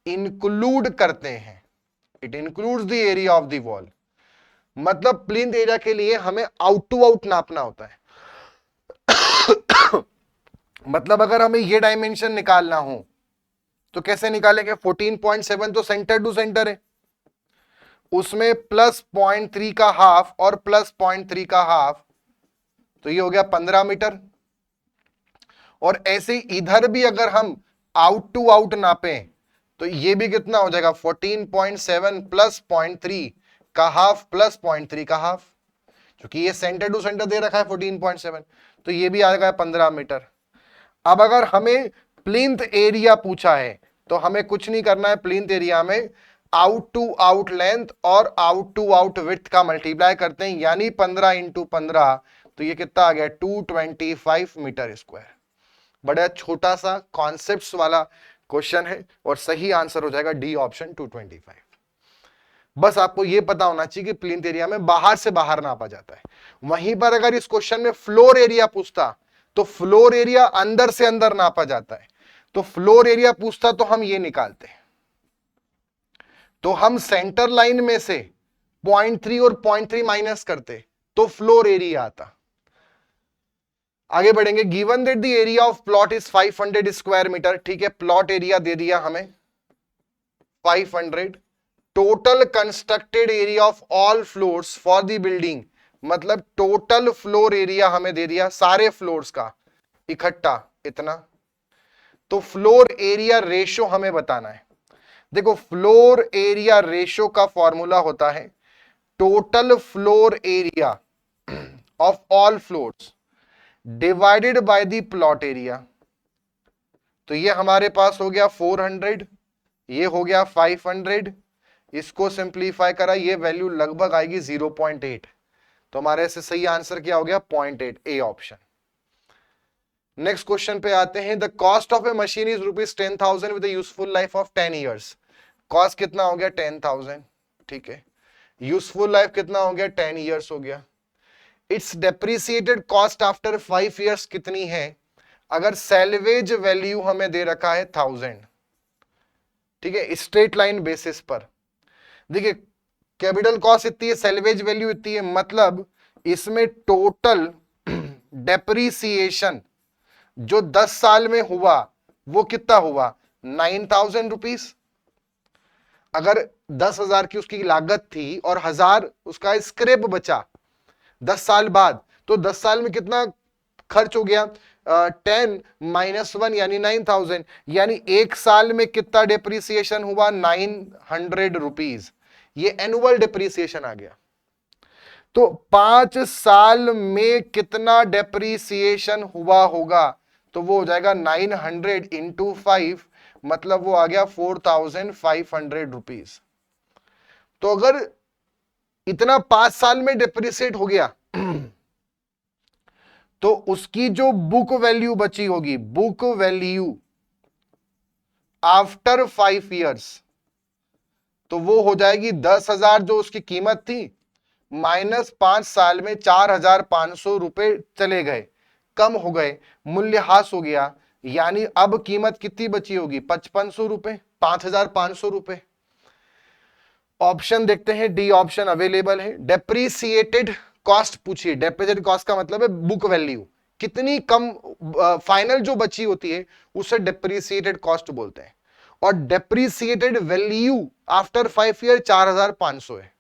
इंक्लूड करते हैं, it includes the area of the wall. मतलब प्लिंथ एरिया के लिए हमें आउट टू आउट नापना होता है। मतलब अगर हमें ये डायमेंशन निकालना हो तो कैसे निकालेंगे? 14.7 तो सेंटर टू सेंटर है, उसमें प्लस 0.3 का हाफ और प्लस 0.3 का हाफ, तो ये हो गया 15 मीटर। और ऐसे इधर भी अगर हम आउट टू आउट नापें तो ये भी कितना हो जाएगा? 14.7 प्लस 0.3 का हाफ प्लस 0.3 का हाफ, क्योंकि ये सेंटर टू सेंटर दे रखा है 14.7, तो ये भी आ गया 15 मीटर। अब अगर हमें प्लिंथ एरिया पूछा है तो हमें कुछ नहीं करना है, प्लिंथ एरिया में आउट टू आउट लेंथ और आउट टू आउट विड्थ का मल्टीप्लाई करते हैं, यानी 15 इंटू 15, तो ये कितना आ गया? 225 मीटर स्क्वायर। बड़ा छोटा सा कॉन्सेप्ट्स वाला क्वेश्चन है और सही आंसर हो जाएगा डी ऑप्शन 225। बस आपको यह पता होना चाहिए कि प्लिंथ एरिया में बाहर से बाहर नापा जाता है। वहीं पर अगर इस क्वेश्चन में फ्लोर एरिया पूछता तो फ्लोर एरिया अंदर से अंदर नापा जाता है, तो फ्लोर एरिया पूछता तो हम ये निकालते हैं, तो हम सेंटर लाइन में से 0.3 और 0.3 माइनस करते तो फ्लोर एरिया आता। आगे बढ़ेंगे। Given that the area of plot is 500 square metre, ठीक है, प्लॉट एरिया दे दिया हमें 500, total constructed area of all floors for the building, मतलब टोटल फ्लोर एरिया हमें दे दिया सारे फ्लोर्स का इकट्ठा इतना, तो फ्लोर एरिया रेशो हमें बताना है। देखो फ्लोर एरिया रेशो का फॉर्मूला होता है total floor area of all floors divided by the plot area. तो ये हमारे पास हो गया 400, ये हो गया 500, इसको सिंप्लीफाई करा, ये वैल्यू लगभग आएगी 0.8, तो हमारे से सही आंसर क्या हो गया? 0.8, ए ऑप्शन। नेक्स्ट क्वेश्चन पे आते हैं। The cost of A machine is ₹10,000 with useful life of 10 years. Cost कितना हो गया? 10,000, ठीक है। यूजफुल लाइफ कितना हो गया? 10 ईयर्स हो गया। It's depreciated cost after 5 years कितनी है? अगर सैल्वेज वैल्यू हमें दे रखा है 1000, ठीक है, स्ट्रेट लाइन बेसिस पर। देखिए कैपिटल कॉस्ट इतनी है, सैल्वेज वैल्यू इतनी है, मतलब इसमें टोटल डेप्रिसिएशन जो 10 साल में हुआ वो कितना हुआ? 9,000 रुपीज। अगर 10,000 की उसकी लागत थी और 1000 उसका स्क्रैप बचा 10 साल बाद, तो 10 साल में कितना खर्च हो गया? 10 - 1 यानी 9,000, यानी एक साल में कितना डेप्रिसिएशन हुआ? 900 रुपीज। ये एनुअल डेप्रिसिएशन आ गया। तो 5 साल में कितना डेप्रिसिएशन हुआ होगा? तो वो हो जाएगा 900 × 5 मतलब वो आ गया 4500 रुपीज। तो अगर इतना 5 साल में डिप्रिसिएट हो गया तो उसकी जो बुक वैल्यू बची होगी, बुक वैल्यू आफ्टर 5 इयर्स, तो वो हो जाएगी 10,000 जो उसकी कीमत थी, माइनस 5 साल में 4,500 रुपए चले गए, कम हो गए, मूल्यह्रास हो गया, यानी अब कीमत कितनी बची होगी, 5500 रुपए, 5,500 रुपए। ऑप्शन देखते हैं, डी ऑप्शन अवेलेबल है। डेप्रीसिएटेड कॉस्ट पूछिए, डेप्रीसिएटेड कॉस्ट का मतलब है बुक वैल्यू, कितनी कम फाइनल जो बची होती है उसे डेप्रीसिएटेड कॉस्ट बोलते हैं। और डेप्रीसिएटेड वैल्यू आफ्टर 5 ईयर 4,500 है।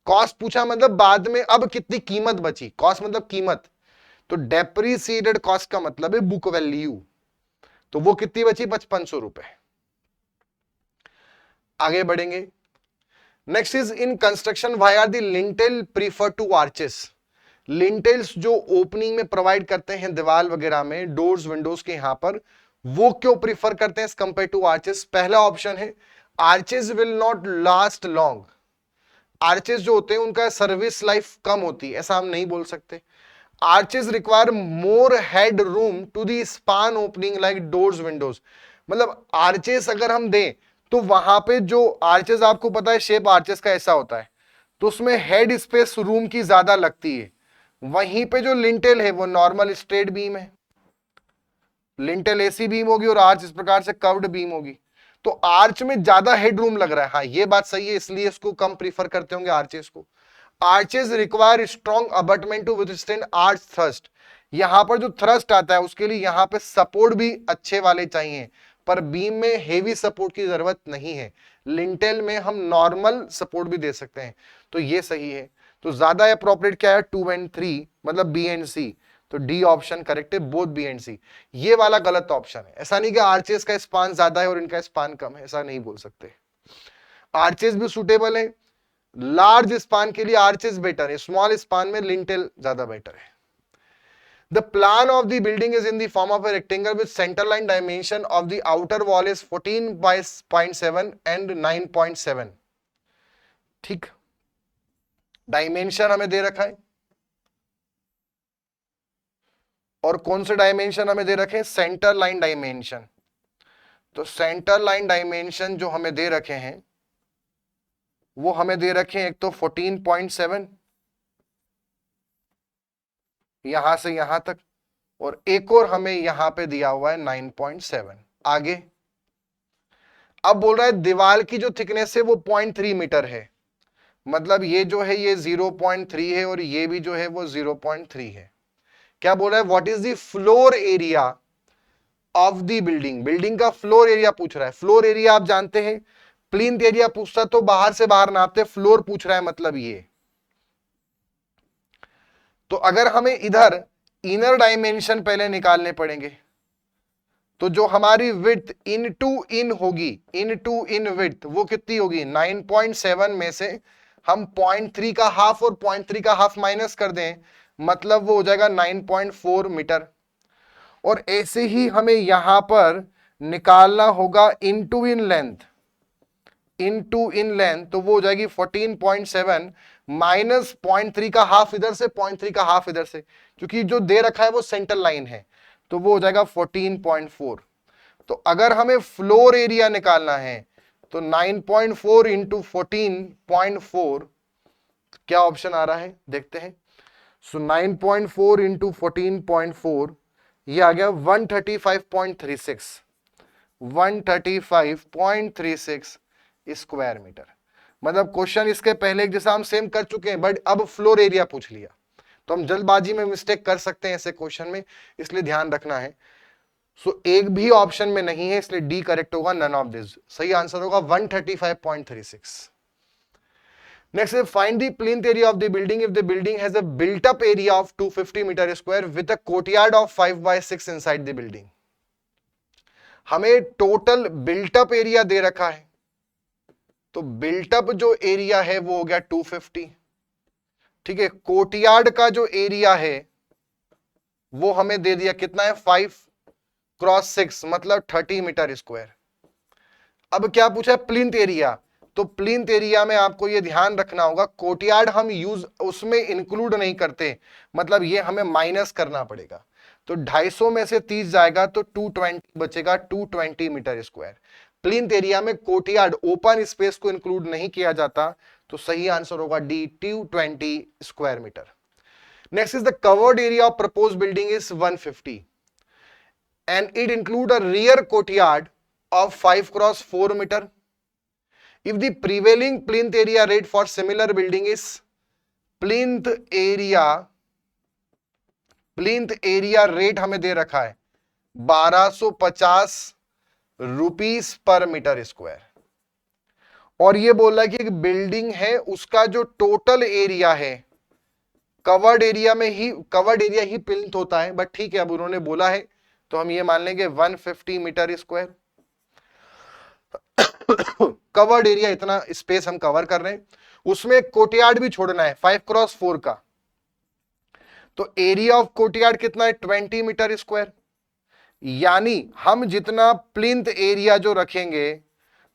कॉस्ट पूछा मतलब बाद में अब कितनी कीमत बची, कॉस्ट मतलब कीमत, तो डेप्रीसिएटेड कॉस्ट का मतलब है बुक वैल्यू, तो वो कितनी बची, 5500 रुपए। आगे बढ़ेंगे। Next is in construction why are the lintel prefer to arches. Lintels जो ओपनिंग में प्रोवाइड करते हैं दीवार वगैरह में, डोर्स विंडोज के यहां पर, वो क्यों प्रीफर करते हैं कंपेयर टू आर्चेस। पहला ऑप्शन है arches will not last long. Arches जो होते हैं उनका सर्विस लाइफ कम होती है, ऐसा हम नहीं बोल सकते। Arches require more headroom to the span opening like doors windows. मतलब आर्चेस अगर हम दें तो वहां पे जो आर्चेस, आपको पता है शेप आर्चेस का ऐसा होता है, तो उसमें हेड स्पेस रूम की ज्यादा लगती है। वहीं पे जो लिंटेल है वो नॉर्मल स्ट्रेट बीम है, लिंटेल ऐसी बीम होगी और आर्च इस प्रकार से कर्व्ड बीम होगी, तो आर्च में ज्यादा हेडरूम लग रहा है। हाँ ये बात सही है, इसलिए इसको कम प्रीफर करते होंगे आर्चेस को। Arches require strong abutment to withstand arch thrust. यहां पर जो थ्रस्ट आता है उसके लिए यहां पे सपोर्ट भी अच्छे वाले चाहिए, पर बीम में हेवी सपोर्ट की जरूरत नहीं है। लिंटेल में हम नॉर्मल सपोर्ट भी दे सकते हैं, तो ये सही है। तो ज्यादा अप्रोप्रिएट क्या है, 2 एंड 3, मतलब बी एंड सी। तो डी ऑप्शन करेक्ट है, बोथ बी एंड सी। ये वाला गलत ऑप्शन है। ऐसा नहीं कि आर्चेस का स्पान ज्यादा है और इनका स्पान कम है, ऐसा नहीं बोल सकते। आर्चेस भी सुटेबल है, लार्ज स्पान के लिए आर्चेस बेटर है, स्मॉल स्पान में लिंटेल ज्यादा बेटर है। The plan of the building is in the form of a rectangle with center line dimension of the outer wall is 14.7 and 9.7। ठीक, dimension हमें दे रखा है, और कौन से डायमेंशन हमें दे रखे हैं, सेंटर लाइन डायमेंशन। तो सेंटर लाइन डायमेंशन जो हमें दे रखे हैं वो हमें दे रखे हैं, एक तो 14.7 यहां से यहां तक, और एक और हमें यहां पे दिया हुआ है 9.7। आगे अब बोल रहा है दीवार की जो थिकनेस है वो 0.3 मीटर है, मतलब ये जो है ये 0.3 है और ये भी जो है वो 0.3 है। क्या बोल रहा है, what is the floor area of the building. Building का फ्लोर एरिया पूछ रहा है। फ्लोर एरिया आप जानते हैं, प्लिंथ एरिया पूछता तो बाहर से बाहर नापते, फ्लोर पूछ रहा है मतलब ये। तो अगर हमें इधर इनर डायमेंशन पहले निकालने पड़ेंगे, तो जो हमारी विड्थ इन टू इन होगी, इन टू इन विड्थ वो कितनी होगी, 9.7 में से हम 0.3 का हाफ और 0.3 का हाफ माइनस कर दें, मतलब वो हो जाएगा 9.4 मीटर। और ऐसे ही हमें यहां पर निकालना होगा in two in length, in two in length, तो वो हो जाएगी 14.7 माइनस 0.3 का हाफ इधर से, 0.3 का हाफ इधर से, क्योंकि जो दे रखा है वो सेंटर लाइन है, तो वो हो जाएगा 14.4। तो अगर हमें फ्लोर एरिया निकालना है तो 9.4 इंटू 14.4, क्या ऑप्शन आ रहा है देखते हैं। सो 9.4 इंटू 14.4, ये आ गया 135.36, 135.36 स्क्वायर मीटर। मतलब क्वेश्चन इसके पहले एक जैसा हम सेम कर चुके हैं, बट अब फ्लोर एरिया पूछ लिया, तो हम जल्दबाजी में मिस्टेक कर सकते हैं ऐसे क्वेश्चन में, इसलिए ध्यान रखना है। सो एक भी ऑप्शन में नहीं है, इसलिए डी करेक्ट होगा, नन ऑफ दिस। सही आंसर होगा 135.36। Next is find the plinth area of the building if the building has a built up area of 250 meter square with a courtyard of 5/6 inside the building। हमें total built up area दे रखा है, तो built up जो area है वो हो गया 250, ठीक है। कोर्टयार्ड का जो एरिया है वो हमें दे दिया कितना है, 5 × 6 मतलब 30 मीटर स्क्वायर। अब क्या पूछा है, प्लिंथ एरिया। तो प्लिंथ एरिया में आपको ये ध्यान रखना होगा, कोर्टयार्ड हम यूज उसमें इंक्लूड नहीं करते, मतलब ये हमें माइनस करना पड़ेगा। तो 250 में से 30 जाएगा तो 220 बचेगा, 220 मीटर स्क्वायर। प्लिंथ एरिया में कोर्टयार्ड ओपन स्पेस को इंक्लूड नहीं किया जाता, तो सही आंसर होगा D, 220 square metre. Next is the covered area of propose building is 150 and it include a rear courtyard of 5 cross 4 meter. If the prevailing plinth area rate for similar building is plinth area rate हमें दे रखा है 1250 rupees पर metre square, और ये बोल रहा है कि एक बिल्डिंग है उसका जो टोटल एरिया है, कवर्ड एरिया ही प्लिंथ होता है, बट ठीक है अब उन्होंने बोला है तो हम ये मान लेंगे 150 मीटर स्क्वायर। कवर्ड एरिया इतना स्पेस हम कवर कर रहे हैं, उसमें कोर्टयार्ड भी छोड़ना है 5 क्रॉस 4 का, तो एरिया ऑफ कोर्टयार्ड कितना है 20 मीटर स्क्वायर। यानी हम जितना प्लिंथ एरिया जो रखेंगे,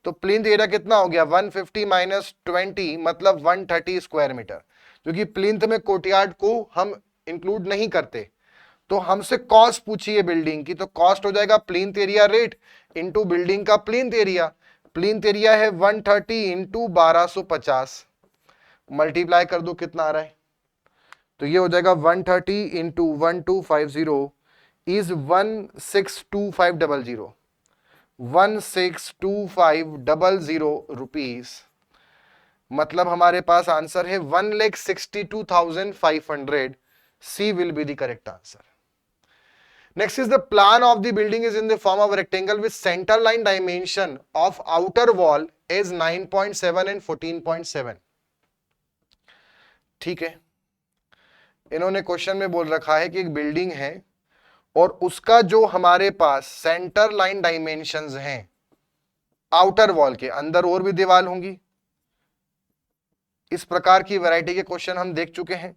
तो प्लिंथ एरिया कितना हो गया 150 माइनस 20 मतलब 130 स्क्वायर मीटर, क्योंकि प्लिंथ में कोर्टयार्ड को हम इंक्लूड नहीं करते। तो हमसे कॉस्ट पूछी है बिल्डिंग की, तो कॉस्ट हो जाएगा plinth area rate into building का प्लिंथ एरिया। प्लिंथ एरिया है 130 इंटू 1250, मल्टीप्लाई कर दो कितना आ रहा है, तो ये हो जाएगा 130 इंटू 1250 इज 162500 162500 रुपीज, मतलब हमारे पास आंसर है 1,62,500। C will be the correct answer. Next is the plan of the building is in the form of a rectangle with center line dimension of outer wall is 9.7 and 14.7। ठीक है, इन्होंने question में बोल रखा है कि एक बिल्डिंग है और उसका जो हमारे पास सेंटर लाइन डायमेंशंस हैं आउटर वॉल के, अंदर और भी दीवार होंगी, इस प्रकार की वैरायटी के क्वेश्चन हम देख चुके हैं।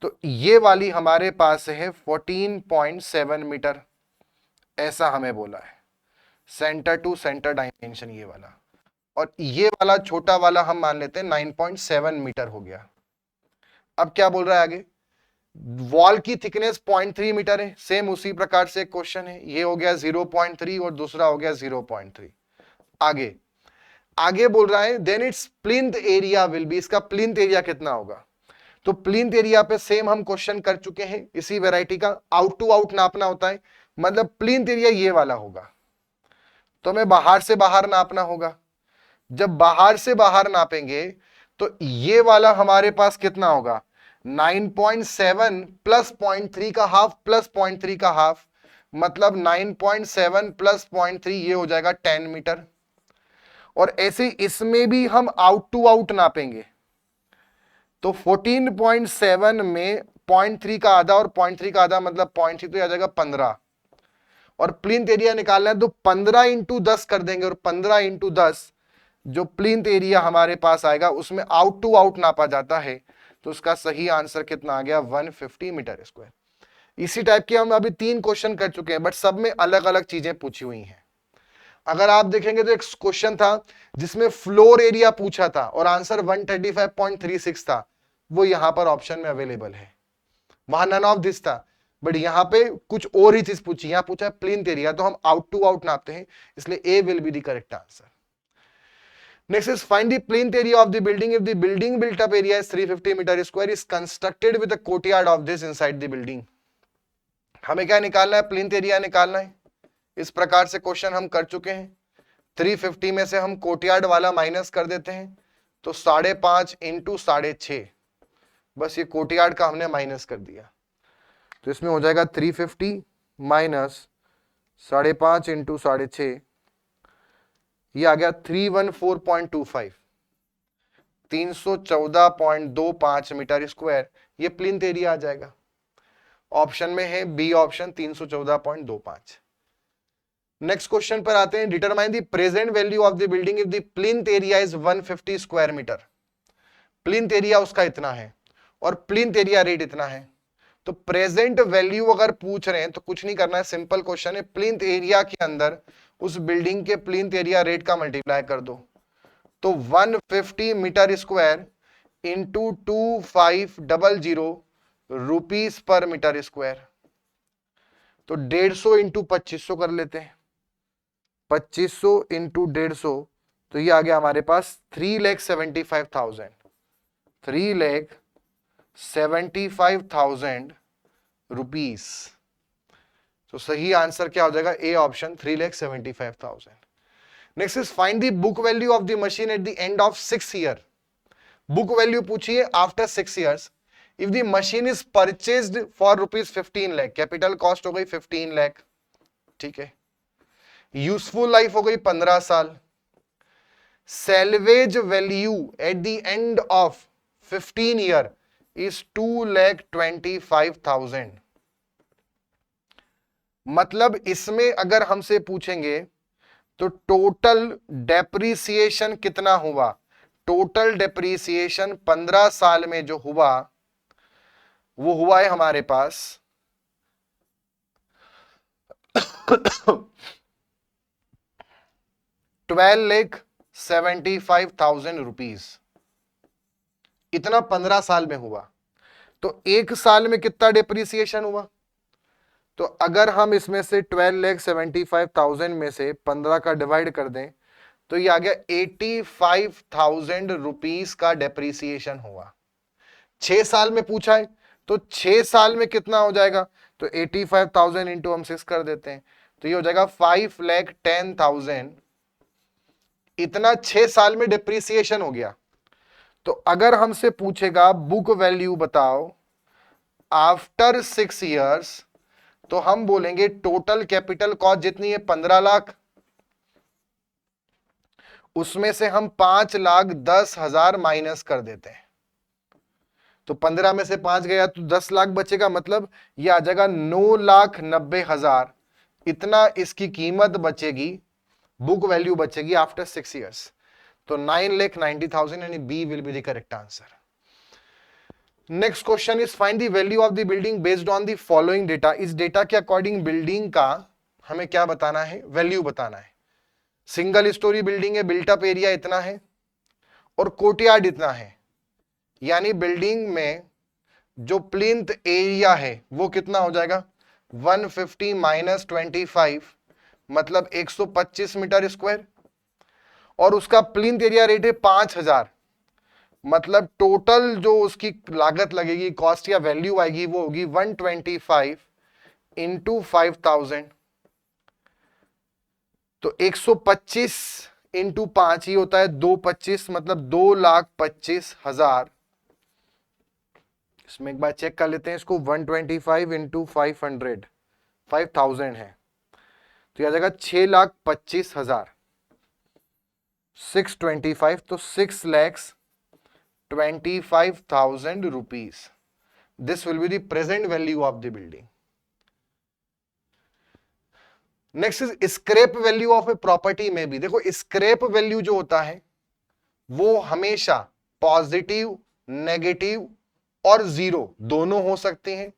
तो ये वाली हमारे पास है 14.7 मीटर, ऐसा हमें बोला है सेंटर टू सेंटर डायमेंशन ये वाला, और ये वाला छोटा वाला हम मान लेते हैं 9.7 मीटर हो गया। अब क्या बोल रहा है आगे, वॉल की थिकनेस 0.3 मीटर है, सेम उसी प्रकार से क्वेश्चन है, ये हो गया 0.3 और दूसरा हो गया 0.3। आगे आगे बोल रहा है then its plinth area will be, इसका प्लिंथ एरिया कितना होगा। तो प्लिंथ एरिया पे सेम हम क्वेश्चन कर चुके हैं इसी वैरायटी का, आउट टू आउट नापना होता है, मतलब प्लिंथ एरिया ये वाला होगा, तो हमें बाहर से बाहर नापना होगा। जब बाहर से बाहर नापेंगे तो ये वाला हमारे पास कितना होगा 9.7 प्लस 0.3 का हाफ प्लस 0.3 का हाफ, मतलब 9.7 प्लस 0.3 ये हो जाएगा 10 मीटर। और ऐसे इसमें भी हम आउट टू आउट नापेंगे, तो 14.7 में 0.3 का आधा और 0.3 का आधा मतलब 0.3, तो आ जाएगा 15, और प्लिंथ एरिया निकालना है तो 15 इंटू 10 कर देंगे, और 15 इंटू 10 जो प्लिंथ एरिया हमारे पास आएगा उसमें आउट टू आउट नापा जाता है, तो उसका सही आंसर कितना आ गया 150 मीटर स्क्वायर। इसी टाइप के हम अभी 3 क्वेश्चन कर चुके हैं, बट सब में अलग अलग चीजें पूछी हुई हैं। अगर आप देखेंगे तो एक क्वेश्चन था जिसमें फ्लोर एरिया पूछा था और आंसर 135.36 था, वो यहां पर ऑप्शन में अवेलेबल है, वहां नन ऑफ दिस था, बट यहां पे कुछ और ही चीज पूछी, यहां पूछा है प्लिंथ एरिया, तो हम आउट टू आउट नापते हैं, इसलिए A will be the correct answer. Next is find the plinth area of the building if the building built up area is 350 meter square is constructed with a courtyard of this inside the building। हमें क्या निकालना है, plinth area निकालना है। इस प्रकार से question हम कर चुके हैं, 350 में से हम कोर्टयार्ड वाला माइनस कर देते हैं, तो 5.5 इंटू 6.5, बस ये कोर्टयार्ड का हमने माइनस कर दिया, तो इसमें हो जाएगा 350 माइनस 5.5 इंटू 6.5, ये आ गया 314.25, 314.25 मीटर स्क्वायर, ये प्लिंथ एरिया आ जाएगा। ऑप्शन में है बी ऑप्शन 314.25। नेक्स्ट क्वेश्चन पर आते हैं, determine the present value of the building if the plinth area is 150 square metre. Plinth area उसका इतना है और प्लिंथ एरिया रेट इतना है, तो प्रेजेंट वैल्यू अगर पूछ रहे हैं तो कुछ नहीं करना है, सिंपल क्वेश्चन है, प्लिंथ एरिया के अंदर उस बिल्डिंग के प्लिंथ एरिया रेट का मल्टीप्लाई कर दो, तो 150 मीटर स्क्वायर इंटू 2500 रुपीस पर मीटर स्क्वायर, तो 150 इंटू 2500 कर लेते हैं, 2500 इंटू 150, तो ये आ गया हमारे पास 3,75,000, 3,75,000 रुपीस। तो सही आंसर क्या हो जाएगा? A option, 3,75,000। Next is find the book value of the machine at the end of 6 year. Book value पूछिए after 6 years. If the machine is purchased for rupees 15 lakh, capital cost हो गई 15 लाख, ठीक है, यूजफुल लाइफ हो गई 15 साल, salvage value eight the end of 15 year is 2,25,000। मतलब इसमें अगर हमसे पूछेंगे तो टोटल डेप्रीसिएशन कितना हुआ, टोटल डेप्रीसिएशन 15 साल में जो हुआ वो हुआ है हमारे पास 12,75,000 रुपीज, इतना 15 साल में हुआ। तो एक साल में कितना डेप्रीसिएशन हुआ? तो अगर हम इसमें से 12,75,000 में से 15 का डिवाइड कर दें तो ये आ गया 85,000 रुपीस का डेप्रीसिएशन हुआ। 6 साल में पूछा है तो 6 साल में कितना हो जाएगा? तो 85,000 इंटू हम 6 कर देते हैं, तो ये हो जाएगा 5,10,000। इतना 6 साल में डेप्रीसिएशन हो गया। तो अगर हमसे पूछेगा बुक वैल्यू बताओ आफ्टर 6 इयर्स, तो हम बोलेंगे टोटल कैपिटल कॉस्ट जितनी है 15 लाख, उसमें से हम 5,10,000 माइनस कर देते हैं, तो 15 में से 5 गया तो 10 लाख बचेगा, मतलब ये आ जाएगा 9,90,000। इतना इसकी कीमत बचेगी, बुक वैल्यू बचेगी आफ्टर 6 इयर्स। तो 9,90,000 यानी B will be the correct answer. Next question is find the value of the building based on the following data. इस डेटा के अकॉर्डिंग बिल्डिंग का हमें क्या बताना है? वैल्यू बताना है। सिंगल स्टोरी बिल्डिंग है, बिल्टअप एरिया इतना है और कोर्टयार्ड इतना है, यानी बिल्डिंग में जो प्लिंथ एरिया है वो कितना हो जाएगा? 150 माइनस 25 मतलब 125 मीटर स्क्वायर, और उसका प्लिंथ एरिया रेट है 5,000, मतलब टोटल जो उसकी लागत लगेगी, कॉस्ट या वैल्यू आएगी वो होगी 125 इंटू 5,000, तो 125 इंटू 5 ही होता है 225, मतलब 2,25,000। इसमें एक बार चेक कर लेते हैं इसको, 125 इंटू 500 है, तो यह आ जाएगा 6,25,000, 625, तो 6,25,000 rupees. This will be the present value of the building. Next is scrap value of a property में भी। देखो स्क्रैप वैल्यू जो होता है वो हमेशा पॉजिटिव, नेगेटिव और जीरो दोनों हो सकते हैं।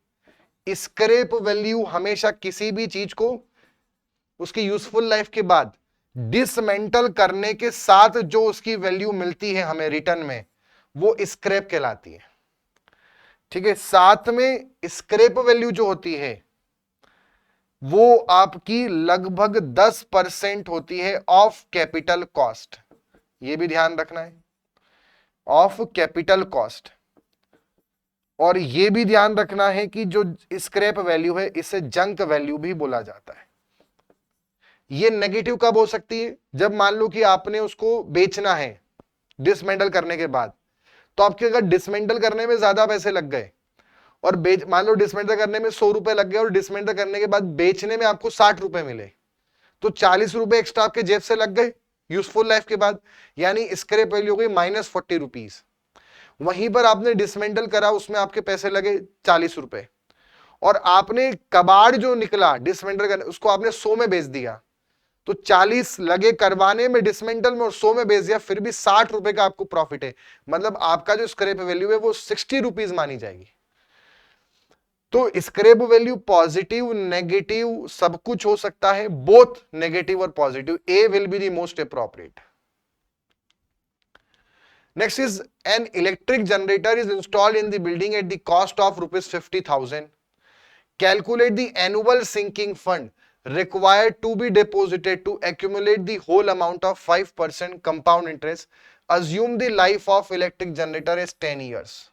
स्क्रैप वैल्यू हमेशा किसी भी चीज को उसकी यूजफुल लाइफ के बाद डिसमेंटल करने के साथ जो उसकी वैल्यू मिलती है हमें रिटर्न में, वो स्क्रैप कहलाती है। ठीक है, साथ में स्क्रैप वैल्यू जो होती है वो आपकी लगभग 10% होती है ऑफ कैपिटल कॉस्ट। ये भी ध्यान रखना है, ऑफ कैपिटल कॉस्ट। और ये भी ध्यान रखना है कि जो स्क्रैप वैल्यू है इसे जंक वैल्यू भी बोला जाता है। ये नेगेटिव कब हो सकती है? जब मान लो कि आपने उसको बेचना है डिसमेंटल करने के बाद, तो आपके अगर डिसमेंटल करने में ज्यादा पैसे लग गए और मान लो डिसमेंटल करने में 100 रुपए लग गए और डिसमेंटल करने के बाद बेचने में आपको 60 रुपए मिले, तो 40 रुपए एक्स्ट्रा आपके जेब से लग गए यूजफुल लाइफ के बाद, यानी स्क्रैप वैल्यू हो गई -40 रुपीज। वहीं पर आपने डिसमेंटल करा, उसमें आपके पैसे लगे 40 रुपए, और आपने कबाड़ जो निकला डिसमेंटल करने उसको आपने 100 में बेच दिया, तो 40 लगे करवाने में डिसमेंटल में और 100 में बेच दिया, फिर भी 60 रुपए का आपको प्रॉफिट है। मतलब आपका जो स्क्रैप वैल्यू है वो 60 रुपीज मानी जाएगी। तो स्क्रैप वैल्यू पॉजिटिव नेगेटिव सब कुछ हो सकता है, बोथ नेगेटिव और positive, A will be the most appropriate. Next is an electric generator is installed in the building at the cost of ₹50,000. Calculate the annual sinking fund required to be deposited to accumulate the whole amount of 5% compound interest. Assume the life of electric generator is 10 years.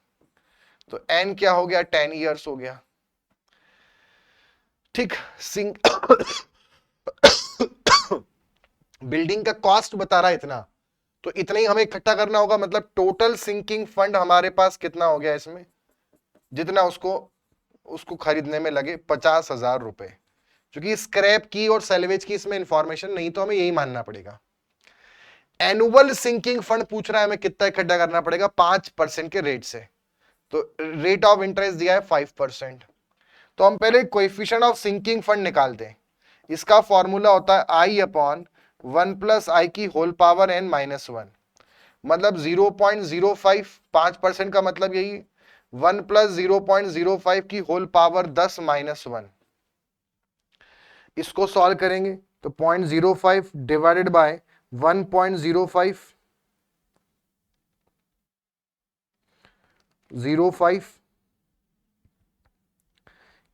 तो n क्या हो गया, 10 years हो गया। ठीक, building का cost बता रहा है इतना, तो इतना ही हमें इकट्ठा करना होगा। मतलब टोटल सिंकिंग फंड हमारे पास कितना हो गया इसमें, जितना उसको खरीदने में लगे 50,000 रुपए। क्योंकि स्क्रैप की और सैल्वेज की इसमें इंफॉर्मेशन नहीं, तो हमें यही मानना पड़ेगा। एनुअल सिंकिंग फंड पूछ रहा है हमें कितना इकट्ठा करना पड़ेगा, 5% के रेट से। तो रेट ऑफ इंटरेस्ट दिया है 5%। तो हम पहले कोएफिशिएंट ऑफ सिंकिंग फंड निकालते हैं। इसका फॉर्मूला होता है I/1 + I की होल पावर n-1, मतलब 0.05, 5% का मतलब यही 1 + 0.05 की होल पावर 10-1। इसको सॉल्व करेंगे तो 0.05 डिवाइडेड बाय 1.05, 05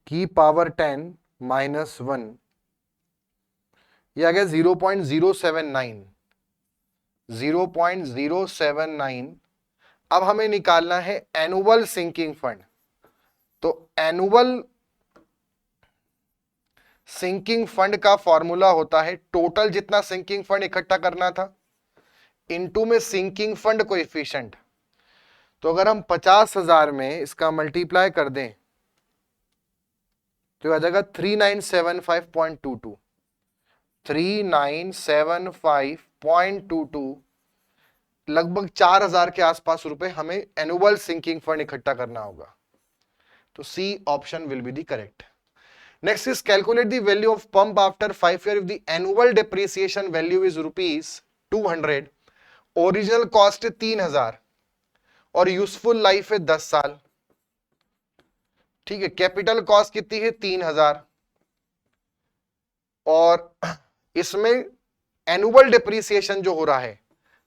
की पावर 10-1, यह आ गया 0.079, 0.079। अब हमें निकालना है एनुअल सिंकिंग फंड। तो एनुअल सिंकिंग फंड का फॉर्मूला होता है टोटल जितना सिंकिंग फंड इकट्ठा करना था इनटू में सिंकिंग फंड कोएफिशिएंट। तो अगर हम 50,000 में इसका मल्टीप्लाई कर दें तो आ जाएगा 3975.22, 3975.22, लगभग 4,000 के आसपास रुपए हमें एनुअल सिंकिंग फंड इकट्ठा करना होगा। तो C option will be the correct. Next is calculate the value of pump after 5 year if the annual depreciation value is ₹200, original cost है 3,000 और यूजफुल लाइफ है 10 साल। ठीक है, कैपिटल कॉस्ट कितनी है 3,000 और इसमें एनुअल डेप्रिसिएशन जो हो रहा है,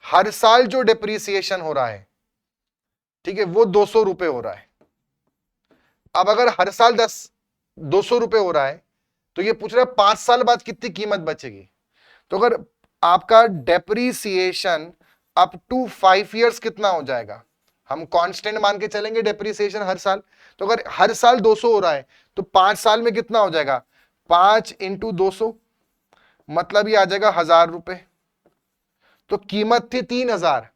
हर साल जो डेप्रिसिएशन हो रहा है, ठीक है, वो 200 रुपए हो रहा है। अब अगर हर साल 200 रुपए हो रहा है तो ये पूछ रहा है 5 साल बाद कितनी कीमत बचेगी। तो अगर आपका डेप्रिसिएशन अप टू 5 इयर्स कितना हो जाएगा, हम कांस्टेंट मान के चलेंगे डेप्रिसिएशन हर साल। तो अगर हर साल 200 हो रहा है तो 5 साल में कितना हो जाएगा, 5 × 200, मतलब ये आ जाएगा 1,000 रुपए। तो कीमत थी 3,000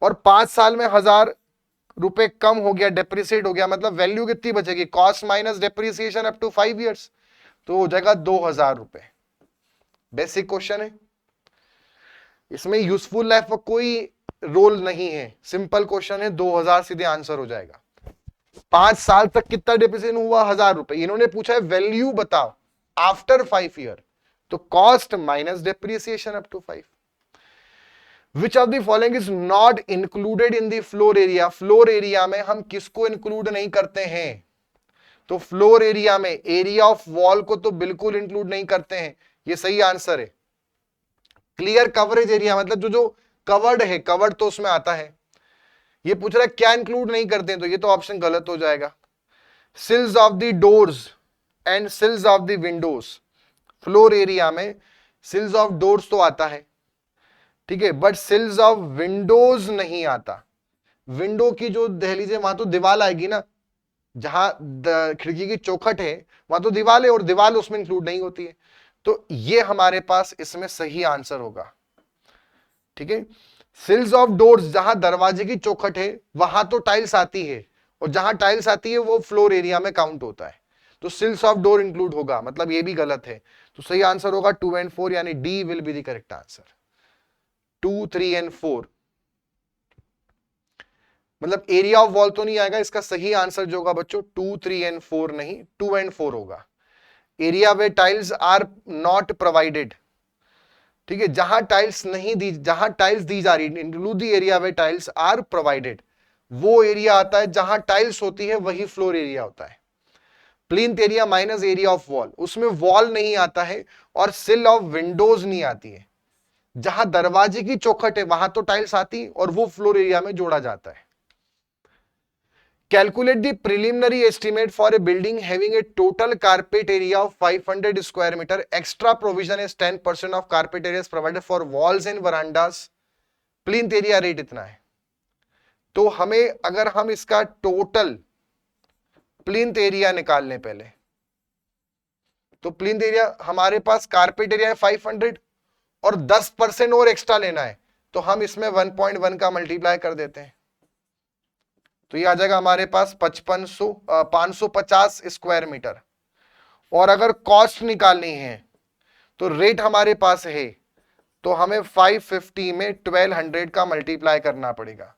और 5 साल में 1,000 रुपए कम हो गया, डेप्रिसिएट हो गया, मतलब वैल्यू कितनी बचेगी, cost minus depreciation up to 5 years, तो हो जाएगा 2,000 रुपए। बेसिक क्वेश्चन है, इसमें यूजफुल लाइफ का कोई रोल नहीं है, सिंपल क्वेश्चन है, 2,000 सीधे आंसर हो जाएगा। 5 साल तक कितना डेप्रिसिएशन हुआ, 1,000 रुपए। इन्होंने पूछा है वैल्यू बताओ आफ्टर 5 ईयर, तो cost minus depreciation up to 5। Which of the following is not included in the floor area? Floor area में हम किसको इंक्लूड नहीं करते हैं? तो फ्लोर एरिया में एरिया ऑफ वॉल को तो बिल्कुल इंक्लूड नहीं करते हैं, ये सही आंसर है। क्लियर कवरेज एरिया मतलब जो कवर्ड है, कवर्ड तो उसमें आता है। ये पूछ रहा है क्या इंक्लूड नहीं करते हैं, तो ये तो ऑप्शन गलत हो जाएगा। Sills of the doors and sills of the windows, floor area में सिल्स ऑफ डोर्स तो आता है, ठीक है, बट सिल्स ऑफ विंडोज नहीं आता। विंडो की जो दहलीज है वहां तो दीवार आएगी ना, जहां खिड़की की चौखट है वहां तो दीवार है और दीवार उसमें इंक्लूड नहीं होती है। तो ये हमारे पास इसमें सही आंसर होगा। ठीक है, सिल्स ऑफ डोर्स जहां दरवाजे की चौखट है वहां तो टाइल्स आती है और जहां टाइल्स आती है वो फ्लोर एरिया में काउंट होता है, तो सिल्स ऑफ डोर इंक्लूड होगा, मतलब ये भी गलत है। तो सही आंसर होगा 2 and 4, यानी D will be the correct answer. 2, 3 and 4, मतलब एरिया ऑफ वॉल तो नहीं आएगा, इसका सही आंसर जो होगा बच्चों 2, 3 and 4 नहीं, 2 and 4 होगा। Area where tiles are not provided, ठीक है, जहां टाइल्स नहीं दी, जहां टाइल्स दी जा रही, include the area where tiles are provided, वो एरिया आता है जहां टाइल्स होती है, वही फ्लोर एरिया होता है। Plinth area minus area of wall, उसमें वॉल नहीं आता है और सिल ऑफ विंडोज नहीं आती है। जहां दरवाजे की चौखट है वहां तो टाइल्स आती और वो फ्लोर एरिया में जोड़ा जाता है। Calculate the preliminary estimate for a building having a total carpet area of 500 square metre, extra provision is 10% of carpet area provided for walls and verandas, plinth area rate इतना है। तो हमें अगर हम इसका टोटल प्लिंथ एरिया निकाल लें पहले, तो प्लिंथ एरिया हमारे पास कारपेट एरिया है 500 और 10% और एक्स्ट्रा लेना है, तो हम इसमें 1.1 का मल्टीप्लाई कर देते हैं, तो ये आ जाएगा हमारे पास 550 स्क्वायर मीटर। और अगर कॉस्ट निकालनी है तो रेट हमारे पास है, तो हमें 550 में 1200 का मल्टीप्लाई करना पड़ेगा,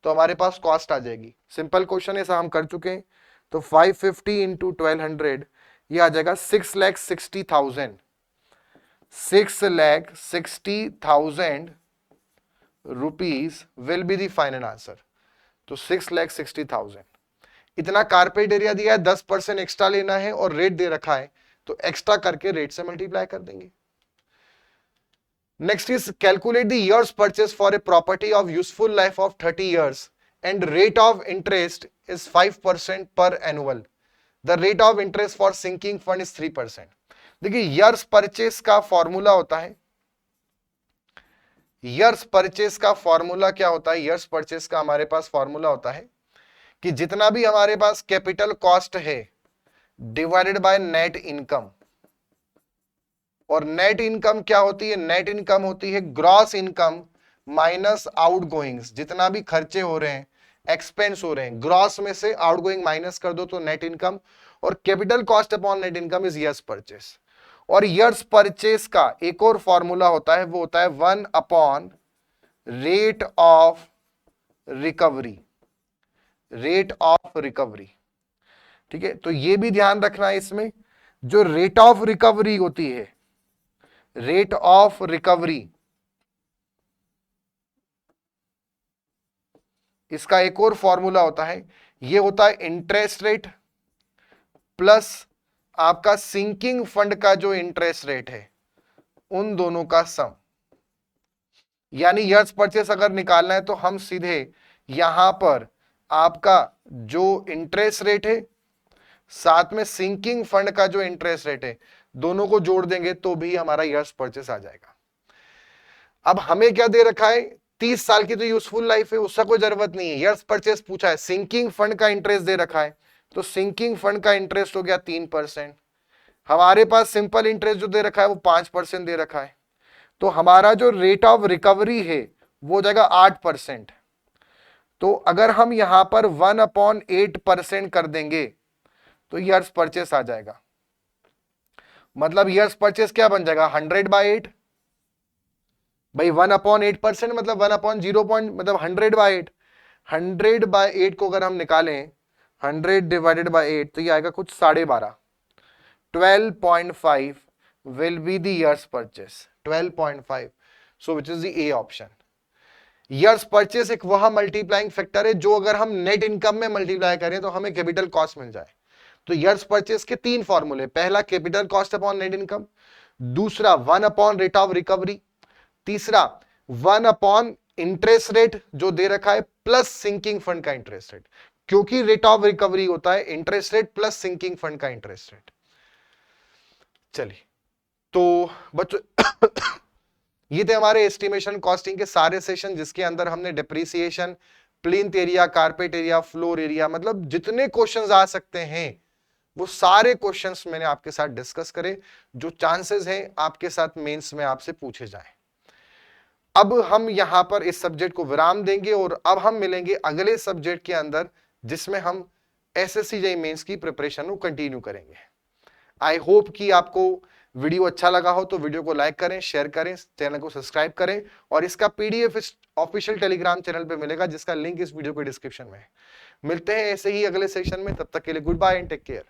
तो हमारे पास कॉस्ट आ जाएगी। सिंपल क्वेश्चन ऐसा हम कर चुके हैं, तो 550 इंटू 1200 ये आ जाएगा 6,60,000 6,60,000 rupees will be the final answer. तो 6,60,000 इतना कारपेट एरिया दिया है, 10% एक्स्ट्रा लेना है और रेट दे रखा है, तो एक्स्ट्रा करके रेट से मल्टीप्लाई कर देंगे। Next is calculate the years purchase for a property of useful life of 30 years and rate of interest is 5% per annual. The rate of interest for sinking fund is 3%। देखिए years purchase का formula होता है, years purchase का formula क्या होता है, years purchase का हमारे पास फॉर्मूला होता है कि जितना भी हमारे पास कैपिटल कॉस्ट है डिवाइडेड बाय नेट इनकम। और नेट इनकम क्या होती है, नेट इनकम होती है ग्रॉस इनकम माइनस आउटगोइंग्स, जितना भी खर्चे हो रहे हैं, एक्सपेंस हो रहे हैं, ग्रॉस में से आउटगोइंग माइनस कर दो तो नेट इनकम, और capital cost upon net income is years purchase. और ईयर्स परचेस का एक और फॉर्मूला होता है, वो होता है 1 upon rate of recovery, rate of recovery. ठीक है, तो ये भी ध्यान रखना है, इसमें जो रेट ऑफ रिकवरी होती है, रेट ऑफ रिकवरी, इसका एक और फॉर्मूला होता है, ये होता है इंटरेस्ट रेट प्लस आपका सिंकिंग फंड का जो इंटरेस्ट रेट है, उन दोनों का सम। यानी ईयर्स परचेस अगर निकालना है तो हम सीधे यहां पर आपका जो इंटरेस्ट रेट है साथ में सिंकिंग फंड का जो इंटरेस्ट रेट है, दोनों को जोड़ देंगे तो भी हमारा ईयर्स परचेस आ जाएगा। अब हमें क्या दे रखा है, 30 साल की तो यूजफुल लाइफ है, उसका कोई जरूरत नहीं है। ईयर्स परचेस पूछा है, सिंकिंग फंड का इंटरेस्ट दे रखा है, तो सिंकिंग फंड का इंटरेस्ट हो गया 3%। हमारे पास सिंपल इंटरेस्ट जो दे रखा है वो 5% दे रखा है, तो हमारा जो रेट ऑफ रिकवरी है वो हो जाएगा 8%। तो अगर हम यहां पर 1/8% कर देंगे तो ईयर्स परचेस आ जाएगा। मतलब ईयर्स परचेस क्या बन जाएगा, 100/8। भाई 1/8% मतलब 1/0 मतलब 100/8। 100/8 को अगर हम निकालें 100 डिवाइडेड बाय 8 तो ये आएगा कुछ 12.5। 12.5 will be the years purchase, 12.5, so which is the A option। years purchase एक वह मल्टीप्लाइंग फैक्टर है जो अगर हम नेट इनकम में मल्टीप्लाई करें तो हमें कैपिटल कॉस्ट मिल जाए। तो years purchase के 3 फॉर्मूले, पहला capital cost upon net income, दूसरा 1 अपॉन रेट ऑफ रिकवरी, तीसरा 1 अपॉन इंटरेस्ट रेट जो दे रखा है प्लस सिंकिंग फंड का इंटरेस्ट रेट, क्योंकि रेट ऑफ रिकवरी होता है interest rate plus sinking fund का इंटरेस्ट रेट। चलिए, तो बच्चों ये थे हमारे एस्टिमेशन कॉस्टिंग के सारे सेशन, जिसके अंदर हमने depreciation, plinth area, carpet area, floor area, मतलब जितने क्वेश्चंस आ सकते हैं वो सारे क्वेश्चंस मैंने आपके साथ डिस्कस करे, जो चांसेस हैं आपके साथ मेंस में आपसे पूछे जाएं। अब हम यहां पर इस सब्जेक्ट को विराम देंगे और अब हम मिलेंगे अगले सब्जेक्ट के अंदर, जिसमें हम एसएससी जेईई मेंस की प्रिपरेशन को कंटिन्यू करेंगे। आई होप कि आपको वीडियो अच्छा लगा हो तो वीडियो को लाइक करें, शेयर करें, चैनल को सब्सक्राइब करें, और इसका पीडीएफ इस ऑफिशियल टेलीग्राम चैनल पे मिलेगा, जिसका लिंक इस वीडियो के डिस्क्रिप्शन में है। मिलते हैं ऐसे ही अगले सेशन में, तब तक के लिए goodbye and take care.